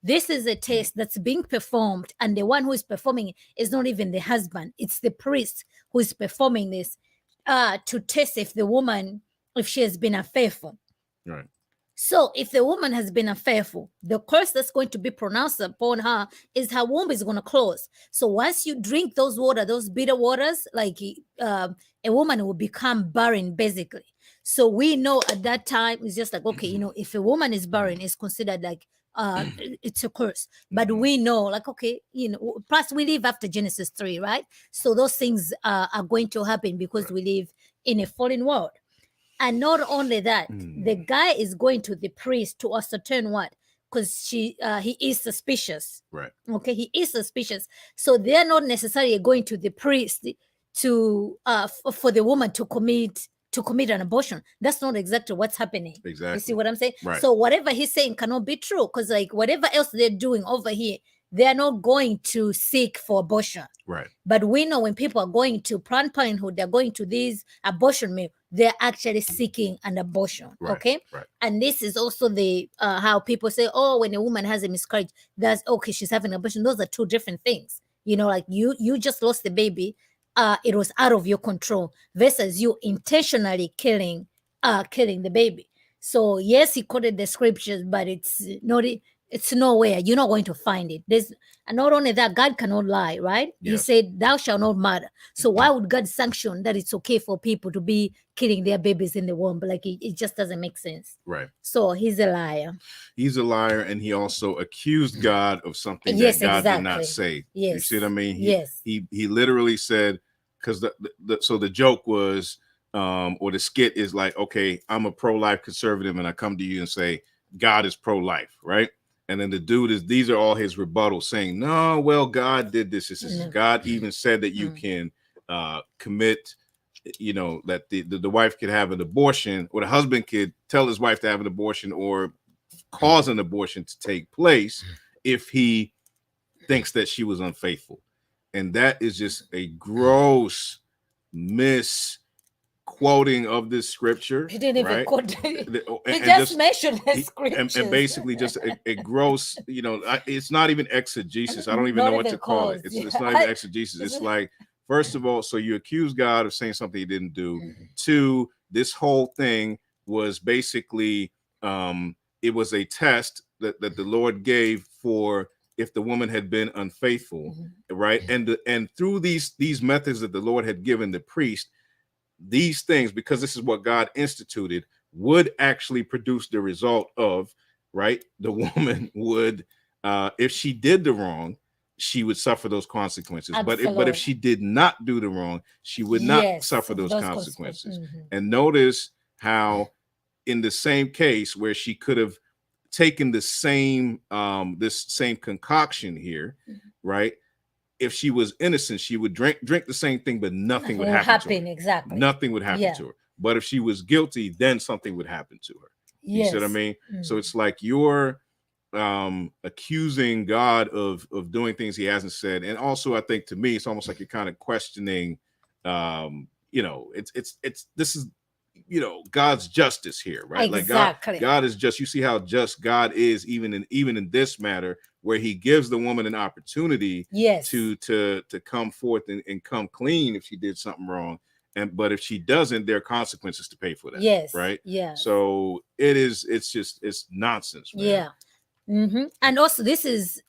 This is a test that's being performed, and the one who is performing it is not even the husband. It's the priest who is performing this to test if the woman, if she has been unfaithful. Right. So if the woman has been unfaithful, the curse that's going to be pronounced upon her is her womb is going to close. So once you drink those water, those bitter waters, like a woman will become barren, basically. So we know at that time, it's just like, okay, if a woman is barren, it's considered like it's a curse. But we know, like, okay, plus we live after Genesis 3, right? So those things are going to happen because we live in a fallen world. And not only that, the guy is going to the priest to ascertain what? Because he is suspicious. Right. Okay, he is suspicious. So they're not necessarily going to the priest to for the woman to commit an abortion. That's not exactly what's happening. Exactly. You see what I'm saying? Right. So whatever he's saying cannot be true, because like whatever else they're doing over here, they're not going to seek for abortion. Right. But we know when people are going to Planned Parenthood, they're going to these abortion mills, they're actually seeking an abortion. Right. Okay. Right. And this is also the how people say, oh, when a woman has a miscarriage, that's okay, she's having an abortion. Those are two different things. Like you just lost the baby. It was out of your control versus you intentionally killing the baby. So yes, he quoted the scriptures, but it's nowhere. You're not going to find it. And not only that, God cannot lie, right? Yeah. He said, thou shalt not murder. So why would God sanction that it's okay for people to be killing their babies in the womb? Like it just doesn't make sense. Right. So he's a liar. He's a liar, and he also accused God of something that God did not say. Yes. You see what I mean? He literally said, because the joke was, or the skit is like, okay, I'm a pro-life conservative, and I come to you and say, God is pro-life, right? And then the dude these are all his rebuttals saying, no, well, God did this. God even said that you can commit, that the wife could have an abortion, or the husband could tell his wife to have an abortion or cause an abortion to take place if he thinks that she was unfaithful. And that is just a gross misquoting of this scripture. He didn't even quote it. He And just mentioned the scripture. and basically just a gross, it's not even exegesis. I don't even know what to call it. It's not even exegesis. It's like, first of all, so you accuse God of saying something he didn't do. Two, this whole thing was basically, it was a test that the Lord gave for if the woman had been unfaithful, right? And through these methods that the Lord had given the priest, these things, because this is what God instituted, would actually produce the result of, right? The woman would, if she did the wrong, she would suffer those consequences. But if she did not do the wrong, she would not suffer those consequences. And notice how in the same case where she could have taken the same this same concoction here, right? If she was innocent, she would drink the same thing, but nothing would happen to her. Exactly. Nothing would happen to her. But if she was guilty, then something would happen to her. You see what I mean? So it's like you're accusing God of doing things he hasn't said. And also, I think to me, it's almost like you're kind of questioning, this is, God's justice here, right? Exactly. Like God is just, you see how just God is even in this matter, where he gives the woman an opportunity to come forth and come clean if she did something wrong. but if she doesn't, there are consequences to pay for that. Yes. Right. Yeah. So it's nonsense, man. Yeah. And also, this is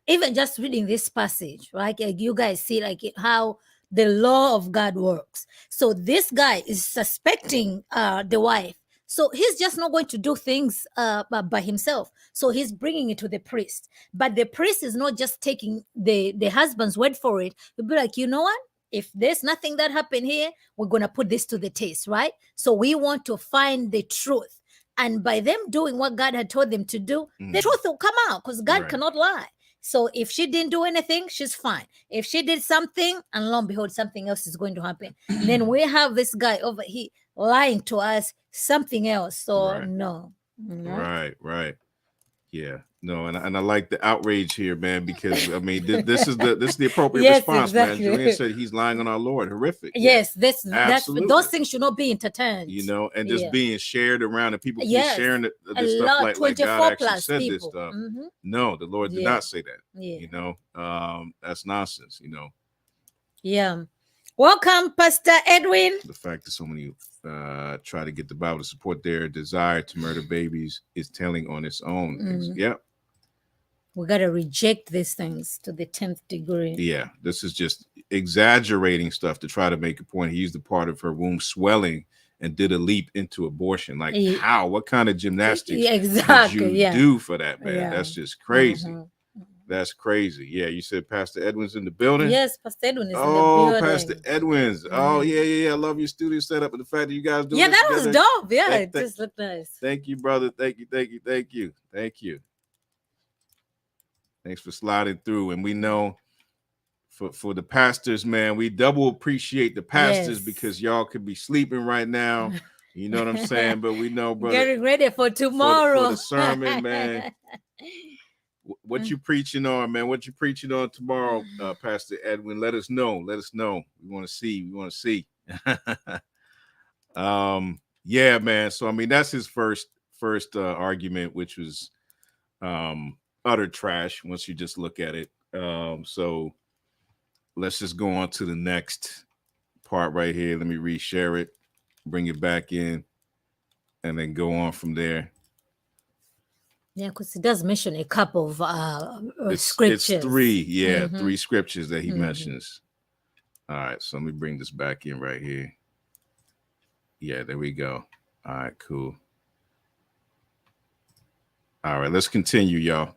even just reading this passage, right? Like you guys see, like how the law of God works. So this guy is suspecting the wife. So he's just not going to do things by himself. So he's bringing it to the priest. But the priest is not just taking the husband's word for it. He'll be like, you know what? If there's nothing that happened here, we're going to put this to the test, right? So we want to find the truth. And by them doing what God had told them to do, the truth will come out because God cannot lie. So if she didn't do anything, she's fine. If she did something, and lo and behold, something else is going to happen. Then we have this guy over here lying to us something else. So no. Right. Yeah. No, and I like the outrage here, man, because I mean this is the appropriate response, exactly. Man. Julian said he's lying on our Lord. Horrific. Yes, that's those things should not be entertained. You know, and just being shared around, and people keep sharing this stuff like God actually said people. This stuff. No, the Lord did not say that. You know, that's nonsense. You know. Yeah. Welcome, Pastor Edwin. The fact that so many try to get the Bible to support their desire to murder babies is telling on its own. Yep. We got to reject these things to the 10th degree. Yeah, this is just exaggerating stuff to try to make a point. He used the part of her womb swelling and did a leap into abortion. Like how? What kind of gymnastics did you do for that, man? That's just crazy. That's crazy. Yeah, you said Pastor Edwin's in the building? Yes, Pastor Edwin is in the building. Oh, Pastor Edwin's. Oh, yeah. I love your studio setup and the fact that you guys do that was dope. Yeah, it just looked nice. Thank you, brother. Thank you. Thanks for sliding through. And we know for the pastors, man, we double appreciate the pastors because y'all could be sleeping right now. You know what I'm saying? But we know, brother. Getting ready for tomorrow. For the sermon, man. What you preaching on, man? What you preaching on tomorrow, Pastor Edwin? Let us know. We want to see. Yeah, man. So I mean, that's his first argument, which was utter trash once you just look at it. So let's just go on to the next part right here. Let me reshare it, bring it back in, and then go on from there. Yeah, because he does mention a couple of scriptures. It's three, 3 scriptures that he mentions. All right, so let me bring this back in right here. Yeah, there we go. All right, cool. All right, let's continue, y'all.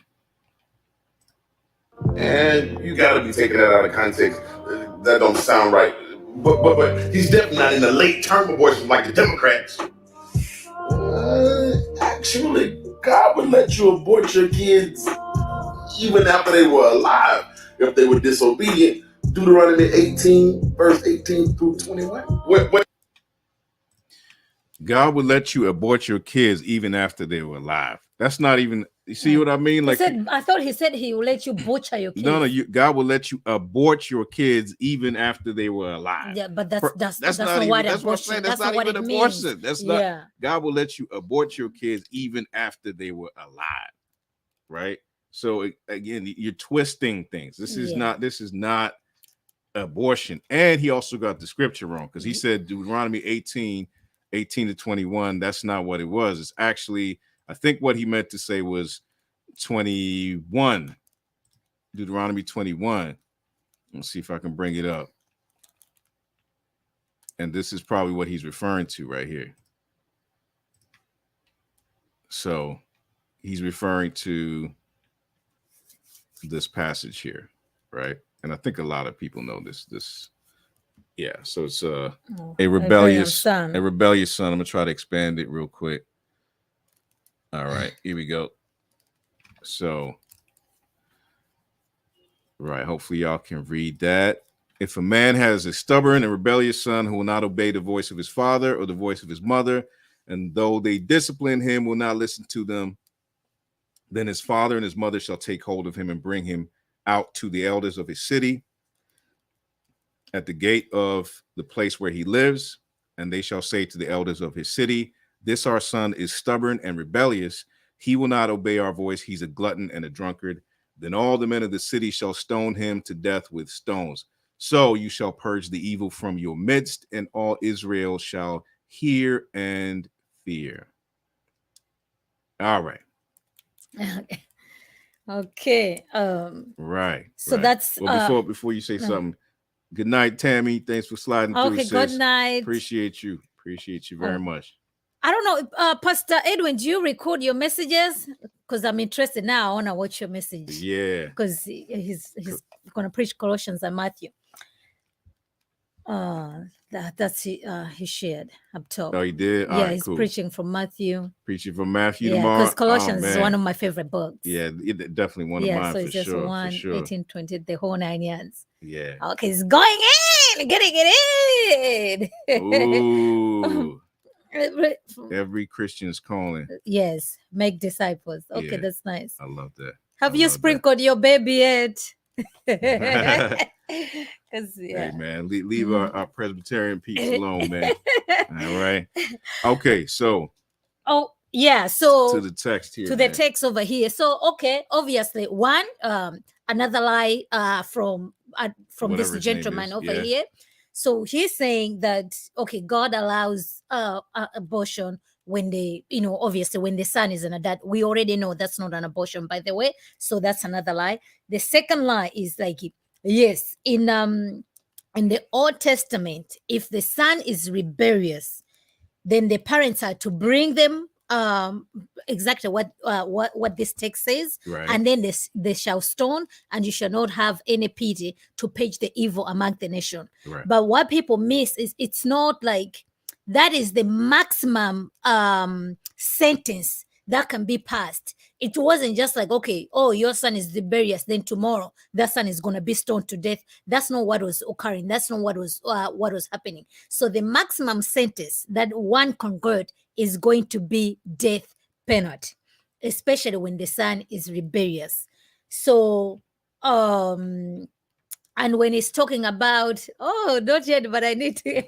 And you got to be taking that out of context. That don't sound right. But he's definitely not in the late term abortion like the Democrats. Actually, God would let you abort your kids even after they were alive if they were disobedient. Deuteronomy 18, verse 18 through 21. What? God would let you abort your kids even after they were alive. That's not even, you see what I mean? Like I thought he said he will let you butcher your kids. No, God will let you abort your kids even after they were alive. Yeah, but that's not what abortion. That's not even abortion. That's not. God will let you abort your kids even after they were alive, right? So again, you're twisting things. This is not abortion. And he also got the scripture wrong because he said Deuteronomy 18 to 21. That's not what it was. It's actually, I think what he meant to say was 21, Deuteronomy 21. Let's see if I can bring it up. And this is probably what he's referring to right here. So he's referring to this passage here, right? And I think a lot of people know this. Yeah, so it's a rebellious son. I'm gonna try to expand it real quick. All right, here we go. So, right, hopefully y'all can read that. If a man has a stubborn and rebellious son who will not obey the voice of his father or the voice of his mother, and though they discipline him, will not listen to them, then his father and his mother shall take hold of him and bring him out to the elders of his city at the gate of the place where he lives, and they shall say to the elders of his city, this our son is stubborn and rebellious. He will not obey our voice. He's a glutton and a drunkard. Then all the men of the city shall stone him to death with stones. So you shall purge the evil from your midst, and all Israel shall hear and fear. All right. Okay. Right. So right. that's Well, before you say something, good night, Tammy. Thanks for sliding through. Okay, Sis. good night. Appreciate you very much. I don't know, Pastor Edwin, do you record your messages? Because I'm interested now. I want to watch your message. Yeah. Because he's going to preach Colossians and Matthew. That's he shared up top. Oh, he did? All Yeah, right, he's cool. preaching from Matthew. Preaching from Matthew Yeah, tomorrow. because Colossians is one of my favorite books. Yeah, definitely one of mine so for it's just sure. 1, for sure. 18, 20, the whole 9 years. Yeah. Okay, it's going in, getting it in. Ooh. Every Christian's calling. Yes, make disciples. Okay, Yeah, that's nice. I love that. Have you sprinkled your baby yet? Hey man, leave our Presbyterian peeps alone, man. All right. Okay, so so to the text here. The text over here. So obviously one another lie from this gentleman over here. So he's saying that God allows abortion when they, obviously when the son is an adult. We already know that's not an abortion, by the way. So that's another lie. The second lie is like, yes, in the Old Testament, if the son is rebellious, then the parents are to bring them exactly what this text says, right. And then they shall stone, and you shall not have any pity to purge the evil among the nation. Right. But what people miss is it's not like that is the maximum sentence that can be passed. It wasn't just like, your son is rebellious, then tomorrow that son is going to be stoned to death. That's not what was occurring. That's not what was happening. So the maximum sentence that one can get is going to be death penalty, especially when the son is rebellious. So and when he's talking about, not yet, but I need to.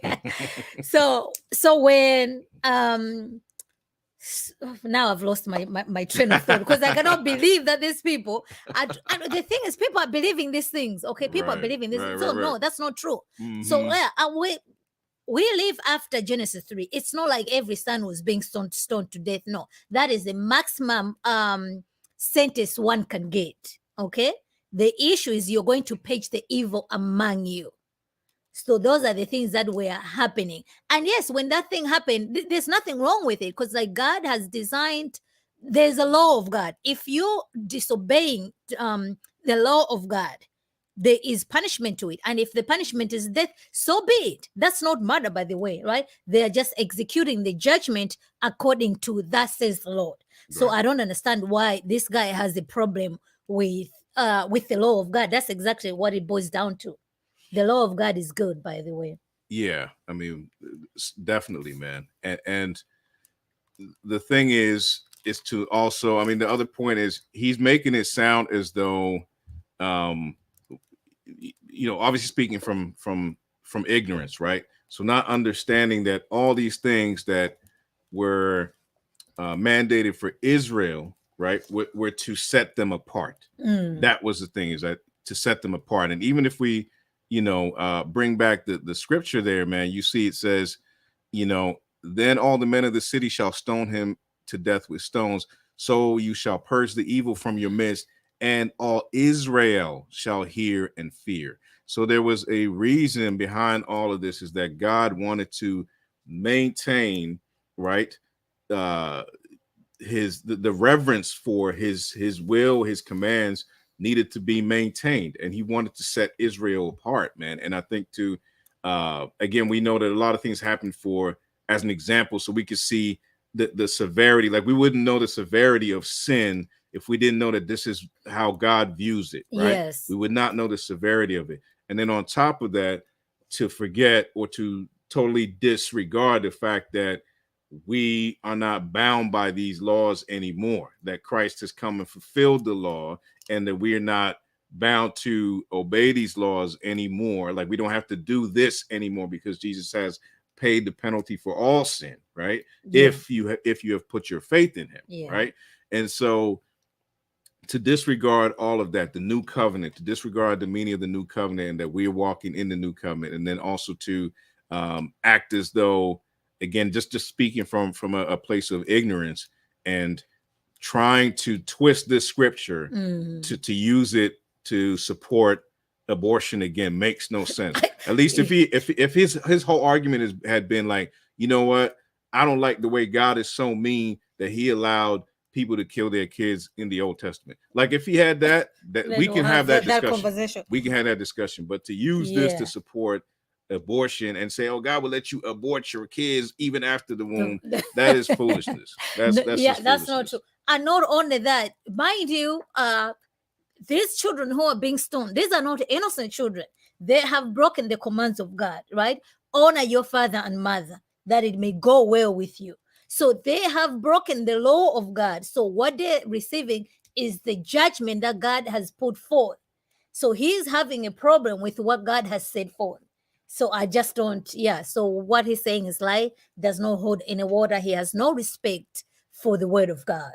so when now I've lost my train of thought, because I cannot believe that these people the thing is, people are believing these things. People are believing this. No, that's not true. Mm-hmm. So we live after Genesis 3. It's not like every son was being stoned to death. No, that is the maximum sentence one can get. Okay, the issue is you're going to purge the evil among you. So those are the things that were happening. And yes, when that thing happened, there's nothing wrong with it, because like God has designed, there's a law of God. If you're disobeying the law of God, there is punishment to it. And if the punishment is death, so be it. That's not murder, by the way, right? They are just executing the judgment according to that says the Lord. Right. So I don't understand why this guy has a problem with the law of God. That's exactly what it boils down to. The law of God is good, by the way. Yeah, I mean, definitely, man. And the thing is to also, I mean, the other point is he's making it sound as though, obviously speaking from ignorance, right? So not understanding that all these things that were mandated for Israel, right, were to set them apart. That was the thing, is that to set them apart. And even if we bring back the scripture there, man, you see it says, then all the men of the city shall stone him to death with stones. So you shall purge the evil from your midst, and all Israel shall hear and fear. So there was a reason behind all of this, is that God wanted to maintain, right, the reverence for his will, his commands needed to be maintained, and he wanted to set Israel apart, man. And I think again, we know that a lot of things happen as an example, so we could see the severity. Like, we wouldn't know the severity of sin if we didn't know that this is how God views it, right? Yes. We would not know the severity of it. And then on top of that, to forget or to totally disregard the fact that we are not bound by these laws anymore, that Christ has come and fulfilled the law, and that we are not bound to obey these laws anymore. Like, we don't have to do this anymore because Jesus has paid the penalty for all sin, right? Yeah. If you have put your faith in him, yeah. Right? And so to disregard all of that, the new covenant, to disregard the meaning of the new covenant, and that we are walking in the new covenant, and then also to act as though, again, just speaking from a place of ignorance and trying to twist this scripture to use it to support abortion again makes no sense. At least if his whole argument had been like, you know what, I don't like the way God is so mean that he allowed people to kill their kids in the Old Testament. Like if he had that we can have that discussion. We can have that discussion. But to use this to support abortion and say, oh, God will let you abort your kids even after the womb, that is foolishness. That's not true. And not only that, mind you, these children who are being stoned, these are not innocent children. They have broken the commands of God, right? Honor your father and mother, that it may go well with you. So they have broken the law of God. So what they're receiving is the judgment that God has put forth. So he's having a problem with what God has said forth. So I just don't, So what he's saying is like, does not hold any water. He has no respect for the word of God.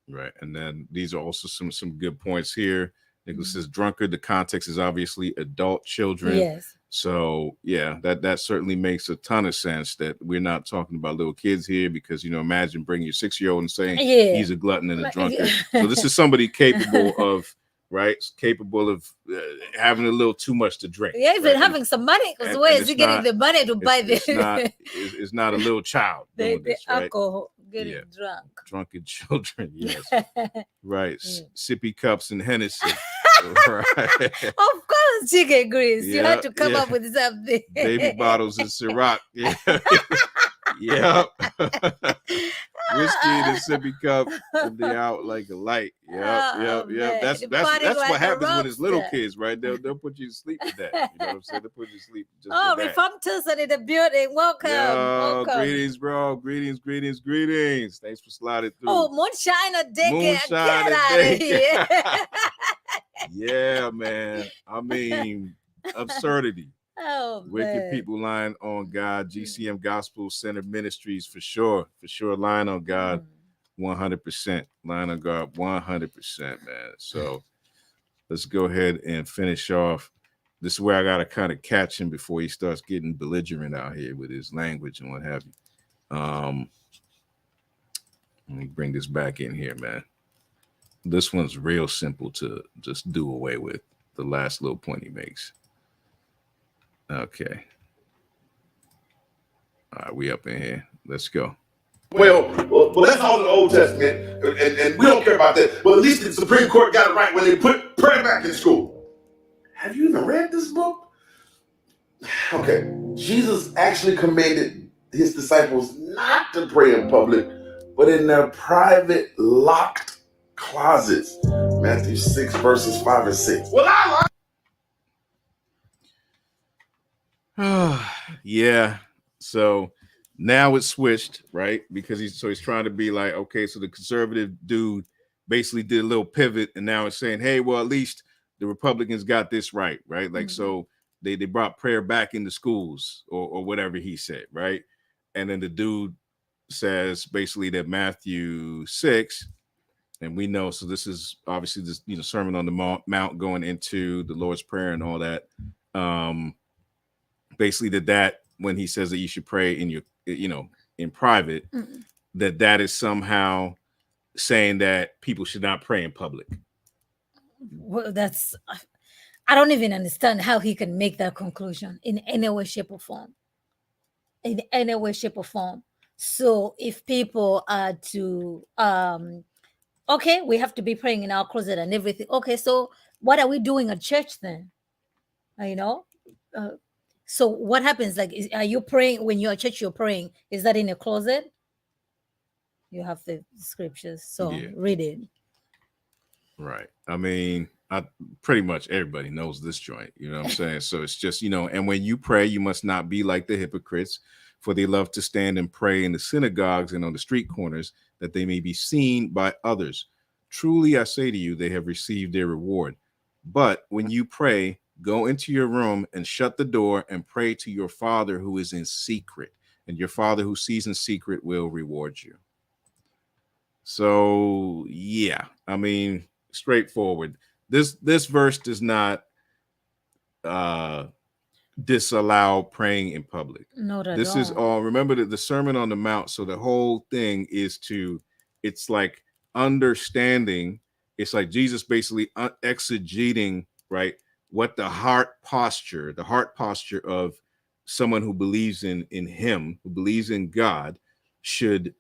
Right. And then these are also some good points here. Nicholas says drunkard. The context is obviously adult children. Yes. So that certainly makes a ton of sense that we're not talking about little kids here, because imagine bringing your 6-year-old and saying he's a glutton and a drunkard. So this is somebody capable of having a little too much to drink. Yeah, even having some money. Because where is he getting the money to buy this? It's not a little child. The alcohol, getting drunk. Drunken children, yes. Right. Sippy cups and Hennessy. Right. Of course, chicken grease. You had to come up with something. Baby bottles of Ciroc. Yep. Whiskey in a sippy cup and they out like a light. Yep. That's what happens when it's little kids, right? They'll put you to sleep with that. You know what I'm saying? They'll put you to sleep just with that. Reform in the building. Welcome. Greetings, bro. Greetings. Thanks for sliding through. Oh, moonshine Get out of here. Yeah, man. I mean, absurdity. Oh, wicked people lying on God. GCM Gospel Center Ministries for sure lying on God 100%. Lying on God 100%, man. So let's go ahead and finish off. This is where I gotta kind of catch him before he starts getting belligerent out here with his language and what have you. Let me bring this back in here, man. This one's real simple to just do away with. The last little point he makes. Okay. All right, we up in here. Let's go. Well, that's all in the Old Testament, and we don't care about that. But at least the Supreme Court got it right when they put prayer back in school. Have you even read this book? Okay, Jesus actually commanded his disciples not to pray in public, but in their private, locked closets. Matthew 6, verses 5 and 6. Well, yeah. So now it's switched, right? Because he's trying to be like, okay, so the conservative dude basically did a little pivot, and now it's saying, hey, well, at least the Republicans got this right? Like, so they brought prayer back into schools or whatever he said, right? And then the dude says basically that Matthew 6, and we know, so this is obviously this, Sermon on the Mount going into the Lord's Prayer and all that. Basically that when he says that you should pray in your, in private, that is somehow saying that people should not pray in public. Well, I don't even understand how he can make that conclusion in any way, shape, or form. In any way, shape, or form. So if people are to, okay, we have to be praying in our closet and everything. Okay, so what are we doing at church then? So what happens? Like, are you praying when you're at church? You're praying. Is that in a closet? You have the scriptures, so read it. Right. I mean, pretty much everybody knows this joint. You know what I'm saying? So it's just, and when you pray, you must not be like the hypocrites, for they love to stand and pray in the synagogues and on the street corners, that they may be seen by others. Truly, I say to you, they have received their reward. But when you pray, go into your room and shut the door and pray to your Father who is in secret, and your Father who sees in secret will reward you. So, yeah, I mean, straightforward. This verse does not disallow praying in public. Not at This all. is all, remember that the Sermon on the Mount. So the whole thing is it's like understanding. It's like Jesus basically exegeting, right, what the heart posture of someone who believes in him, who believes in God, should,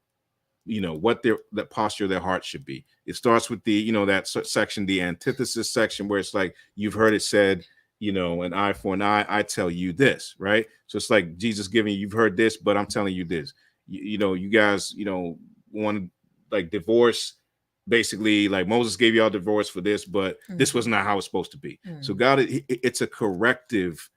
what that posture of their heart should be. It starts with the, that section, the antithesis section, where it's like, you've heard it said, an eye for an eye, I tell you this, right? So it's like Jesus giving you've heard this, but I'm telling you this. You guys, want to like divorce, basically, like Moses gave y'all divorce for this, but this was not how it's supposed to be. So God, it's a corrective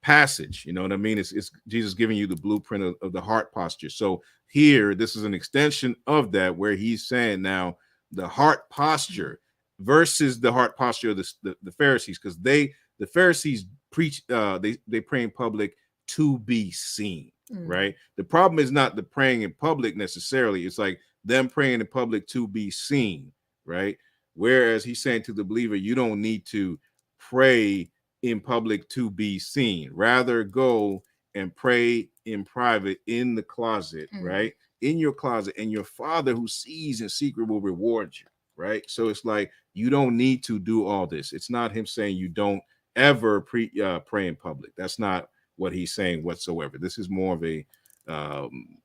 passage. You know what I mean? It's Jesus giving you the blueprint of the heart posture. So here, this is an extension of that, where he's saying now the heart posture versus the heart posture of the Pharisees, because the Pharisees preach, they pray in public to be seen, right? The problem is not the praying in public necessarily. It's like them praying in public to be seen, right? Whereas he's saying to the believer, you don't need to pray in public to be seen. Rather, go and pray in private in the closet, right? In your closet, and your Father who sees in secret will reward you, right? So it's like, you don't need to do all this. It's not him saying you don't ever pray in public. That's not what he's saying whatsoever. This is more of a,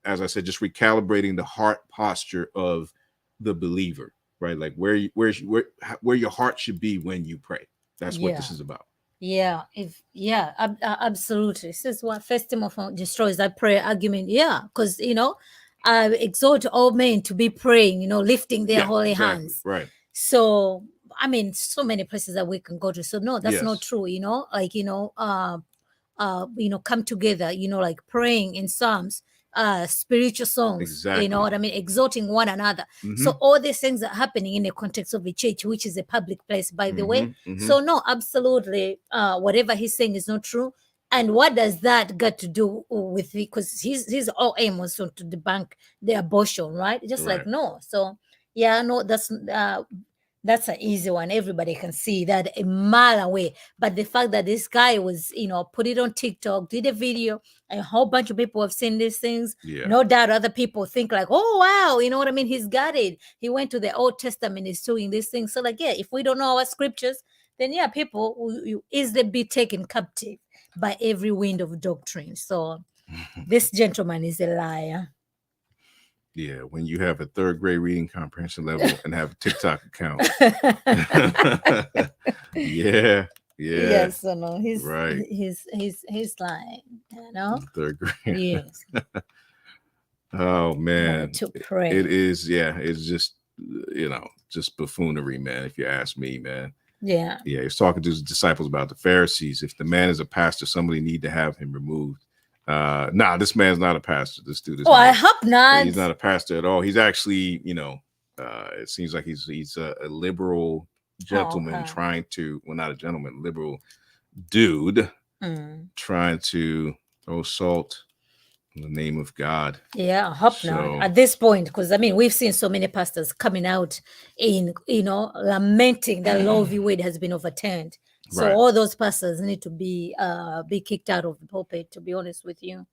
as I said, just recalibrating the heart posture of the believer, right? Like where your heart should be when you pray. That's what this is about. Yeah, absolutely. This is what First Timothy destroys that prayer argument. Yeah, because I exhort all men to be praying, lifting their holy hands. Right. So I mean, so many places that we can go to. So no, that's not true. Like come together. Like praying in psalms, spiritual songs. Exactly. You know what I mean? Exhorting one another. So all these things are happening in the context of the church, which is a public place, by the way. So no, absolutely, whatever he's saying is not true. And what does that got to do with it? Because his whole aim was to debunk the abortion, right? Just like no. So yeah, no, that's an easy one. Everybody can see that a mile away. But the fact that this guy was, put it on TikTok, did a video, a whole bunch of people have seen these things. No doubt other people think like, oh, wow, you know what I mean? He's got it. He went to the Old Testament, he's doing these things. So like, yeah, if we don't know our scriptures, then yeah, people will easily be taken captive by every wind of doctrine. So this gentleman is a liar. Yeah, when you have a third grade reading comprehension level and have a TikTok account. Yeah. Yes, so no, he's right. He's lying, Third grade. Yes. Oh man, to pray. It is. Yeah, it's just just buffoonery, man. If you ask me, man. Yeah. He's talking to his disciples about the Pharisees. If the man is a pastor, somebody need to have him removed. This man's not a pastor. This dude is. Oh, I hope not. He's not a pastor at all. He's actually, it seems like he's a liberal gentleman trying to, well, not a gentleman, liberal dude trying to throw salt in the name of God. Yeah, I hope not at this point, because I mean, we've seen so many pastors coming out in, lamenting that Roe v. Wade has been overturned. So all those pastors need to be kicked out of the pulpit, to be honest with you.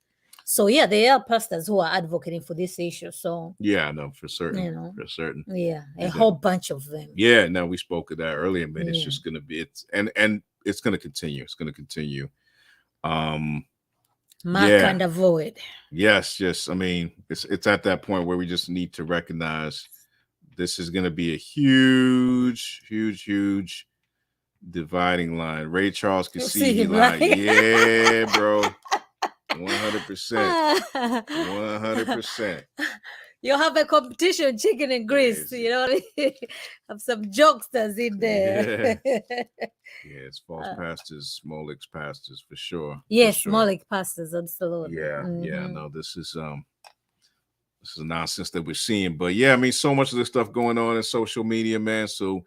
So yeah, there are pastors who are advocating for this issue. So yeah, no, for certain, for certain. Yeah, whole bunch of them. Yeah, no, we spoke of that earlier, man. It's just gonna be and it's gonna continue. It's gonna continue. Mark and avoid. Yes. I mean, it's at that point where we just need to recognize this is gonna be a huge dividing line. Ray Charles can see him like, yeah, bro. 100%. 100%. You'll have a competition, chicken and grease. You know what I mean? Have some jokesters in there. Yeah, it's false pastors, Molek's pastors for sure. Yes, Molek pastors, absolutely. Yeah, no, this is nonsense that we're seeing. But yeah, I mean, so much of this stuff going on in social media, man. So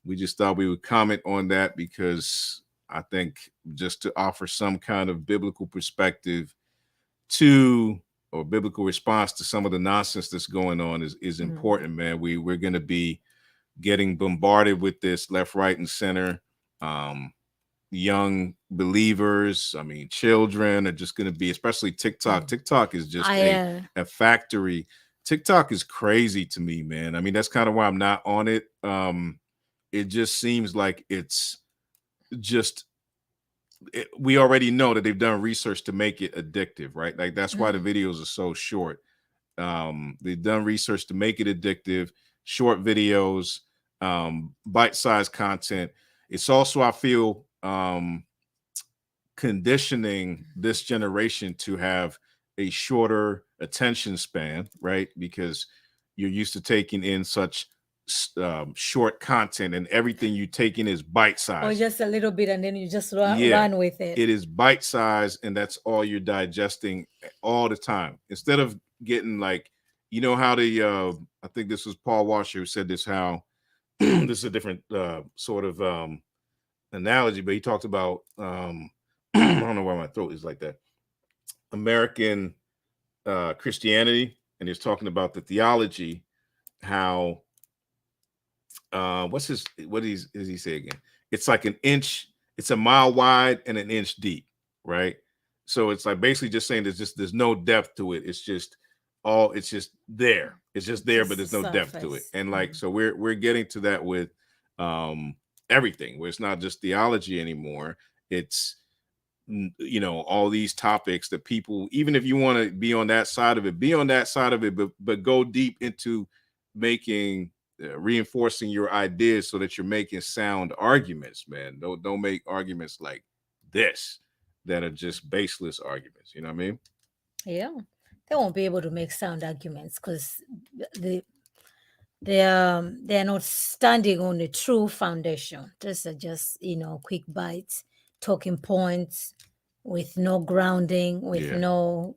we just thought we would comment on that because I think just to offer some kind of biblical perspective or biblical response to some of the nonsense that's going on is important, man. We're going to be getting bombarded with this left, right, and center. Young believers, I mean, children are just going to be, especially TikTok. TikTok is just a factory. TikTok is crazy to me, man. I mean, that's kind of why I'm not on it. It just seems like it's just, we already know that they've done research to make it addictive, right? Like that's why the videos are so short. They've done research to make it addictive, short videos, bite-sized content. It's also, I feel, conditioning this generation to have a shorter attention span, right? Because you're used to taking in such short content, and everything you take in is bite-sized. Or just a little bit, and then you just run with it. It is bite-sized, and that's all you're digesting all the time. Instead of getting like, you know how the I think this was Paul Washer who said this, how this is a different sort of analogy, but he talked about I don't know why my throat is like that. American Christianity, and he's talking about the theology, how what does he say again? It's like an inch, it's a mile wide and an inch deep, right? So it's like basically just saying there's no depth to it. It's just there. It's just there, but there's no depth to it. And like, so we're getting to that with everything, where it's not just theology anymore. It's, you know, all these topics that people, even if you want to be on that side of it, be on that side of it, but go deep into making reinforcing your ideas so that you're making sound arguments, man. Don't make arguments like this that are just baseless arguments. You know what I mean? Yeah, they won't be able to make sound arguments because they're not standing on a true foundation. These are just, you know, quick bites, talking points with no grounding, with no,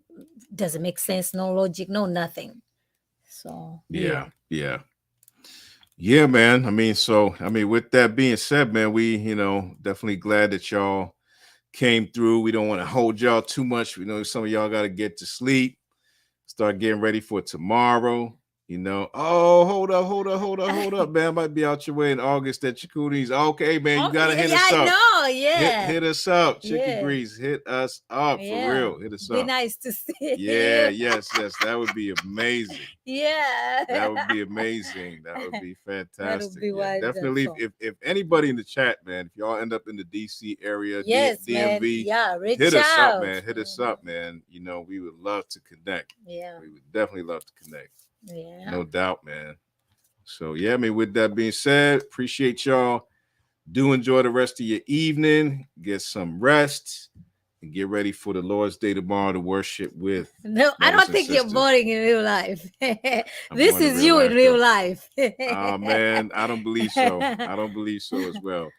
doesn't make sense, no logic, no nothing. So yeah, man. I mean, with that being said, man, we, you know, definitely glad that y'all came through. We don't want to hold y'all too much. We know some of y'all got to get to sleep, start getting ready for tomorrow. You know, oh, hold up, man. I might be out your way in August at Chakuni's. Okay, man, you gotta hit us up. No, hit us up. Chicken Grease, hit us up for real. Hit us up. Be nice to see you. Yes. That would be amazing. Yeah. That would be amazing. That would be fantastic. That would be definitely. If anybody in the chat, man, if y'all end up in the DC area, DMV, hit us up, man. Hit us up, man. You know, we would love to connect. Yeah. We would definitely love to connect. Yeah. No doubt, man. So yeah, I mean, with that being said, appreciate y'all. Do enjoy the rest of your evening. Get some rest and get ready for the Lord's Day tomorrow to worship with. No, I don't think you're boring in real life. This is you in real life. Oh man, I don't believe so. I don't believe so as well.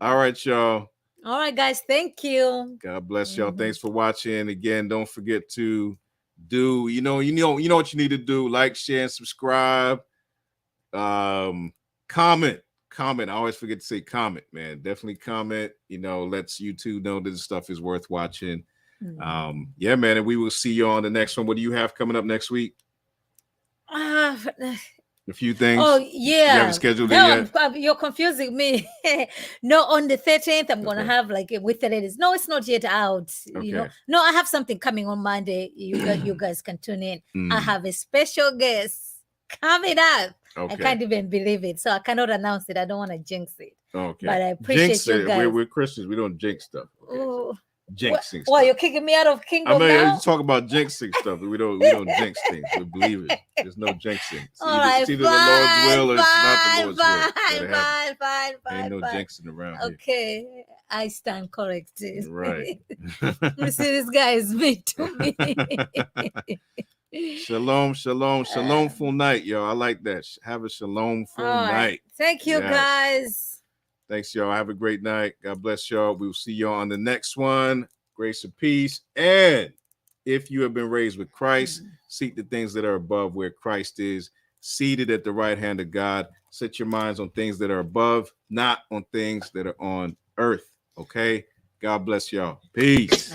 All right, y'all. All right, guys. Thank you. God bless y'all. Thanks for watching. Again, don't forget to do, you know what you need to do. Like, share, and subscribe. Comment. I always forget to say comment, man. Definitely comment. You know, lets YouTube know that this stuff is worth watching. Yeah, man. And we will see you on the next one. What do you have coming up next week? A few things. Oh, yeah. You haven't scheduled it yet? You're confusing me. No, on the 13th, I'm going to have like with the ladies. No, it's not yet out. Okay. You know, no, I have something coming on Monday. You guys can tune in. I have a special guest coming up. Okay. I can't even believe it. So I cannot announce it. I don't want to jinx it. Okay. But I appreciate you guys. We're Christians. We don't jinx stuff. Okay. Oh. Jinxing. Why you're kicking me out of Kingdom? I mean, you talk about jinxing stuff. We don't jinx things. We believe it. There's no jinxing. It's either the Lord's will or it's not the Lord's will. Fine. Ain't no jinxing around here. Okay, I stand corrected. Right. You see, this guy is mean to me. Shalom, full night, yo. I like that. Have a shalom full night. Thank you, guys. Thanks, y'all. Have a great night. God bless y'all. We will see y'all on the next one. Grace and peace. And if you have been raised with Christ, seek the things that are above where Christ is, seated at the right hand of God. Set your minds on things that are above, not on things that are on earth. Okay? God bless y'all. Peace.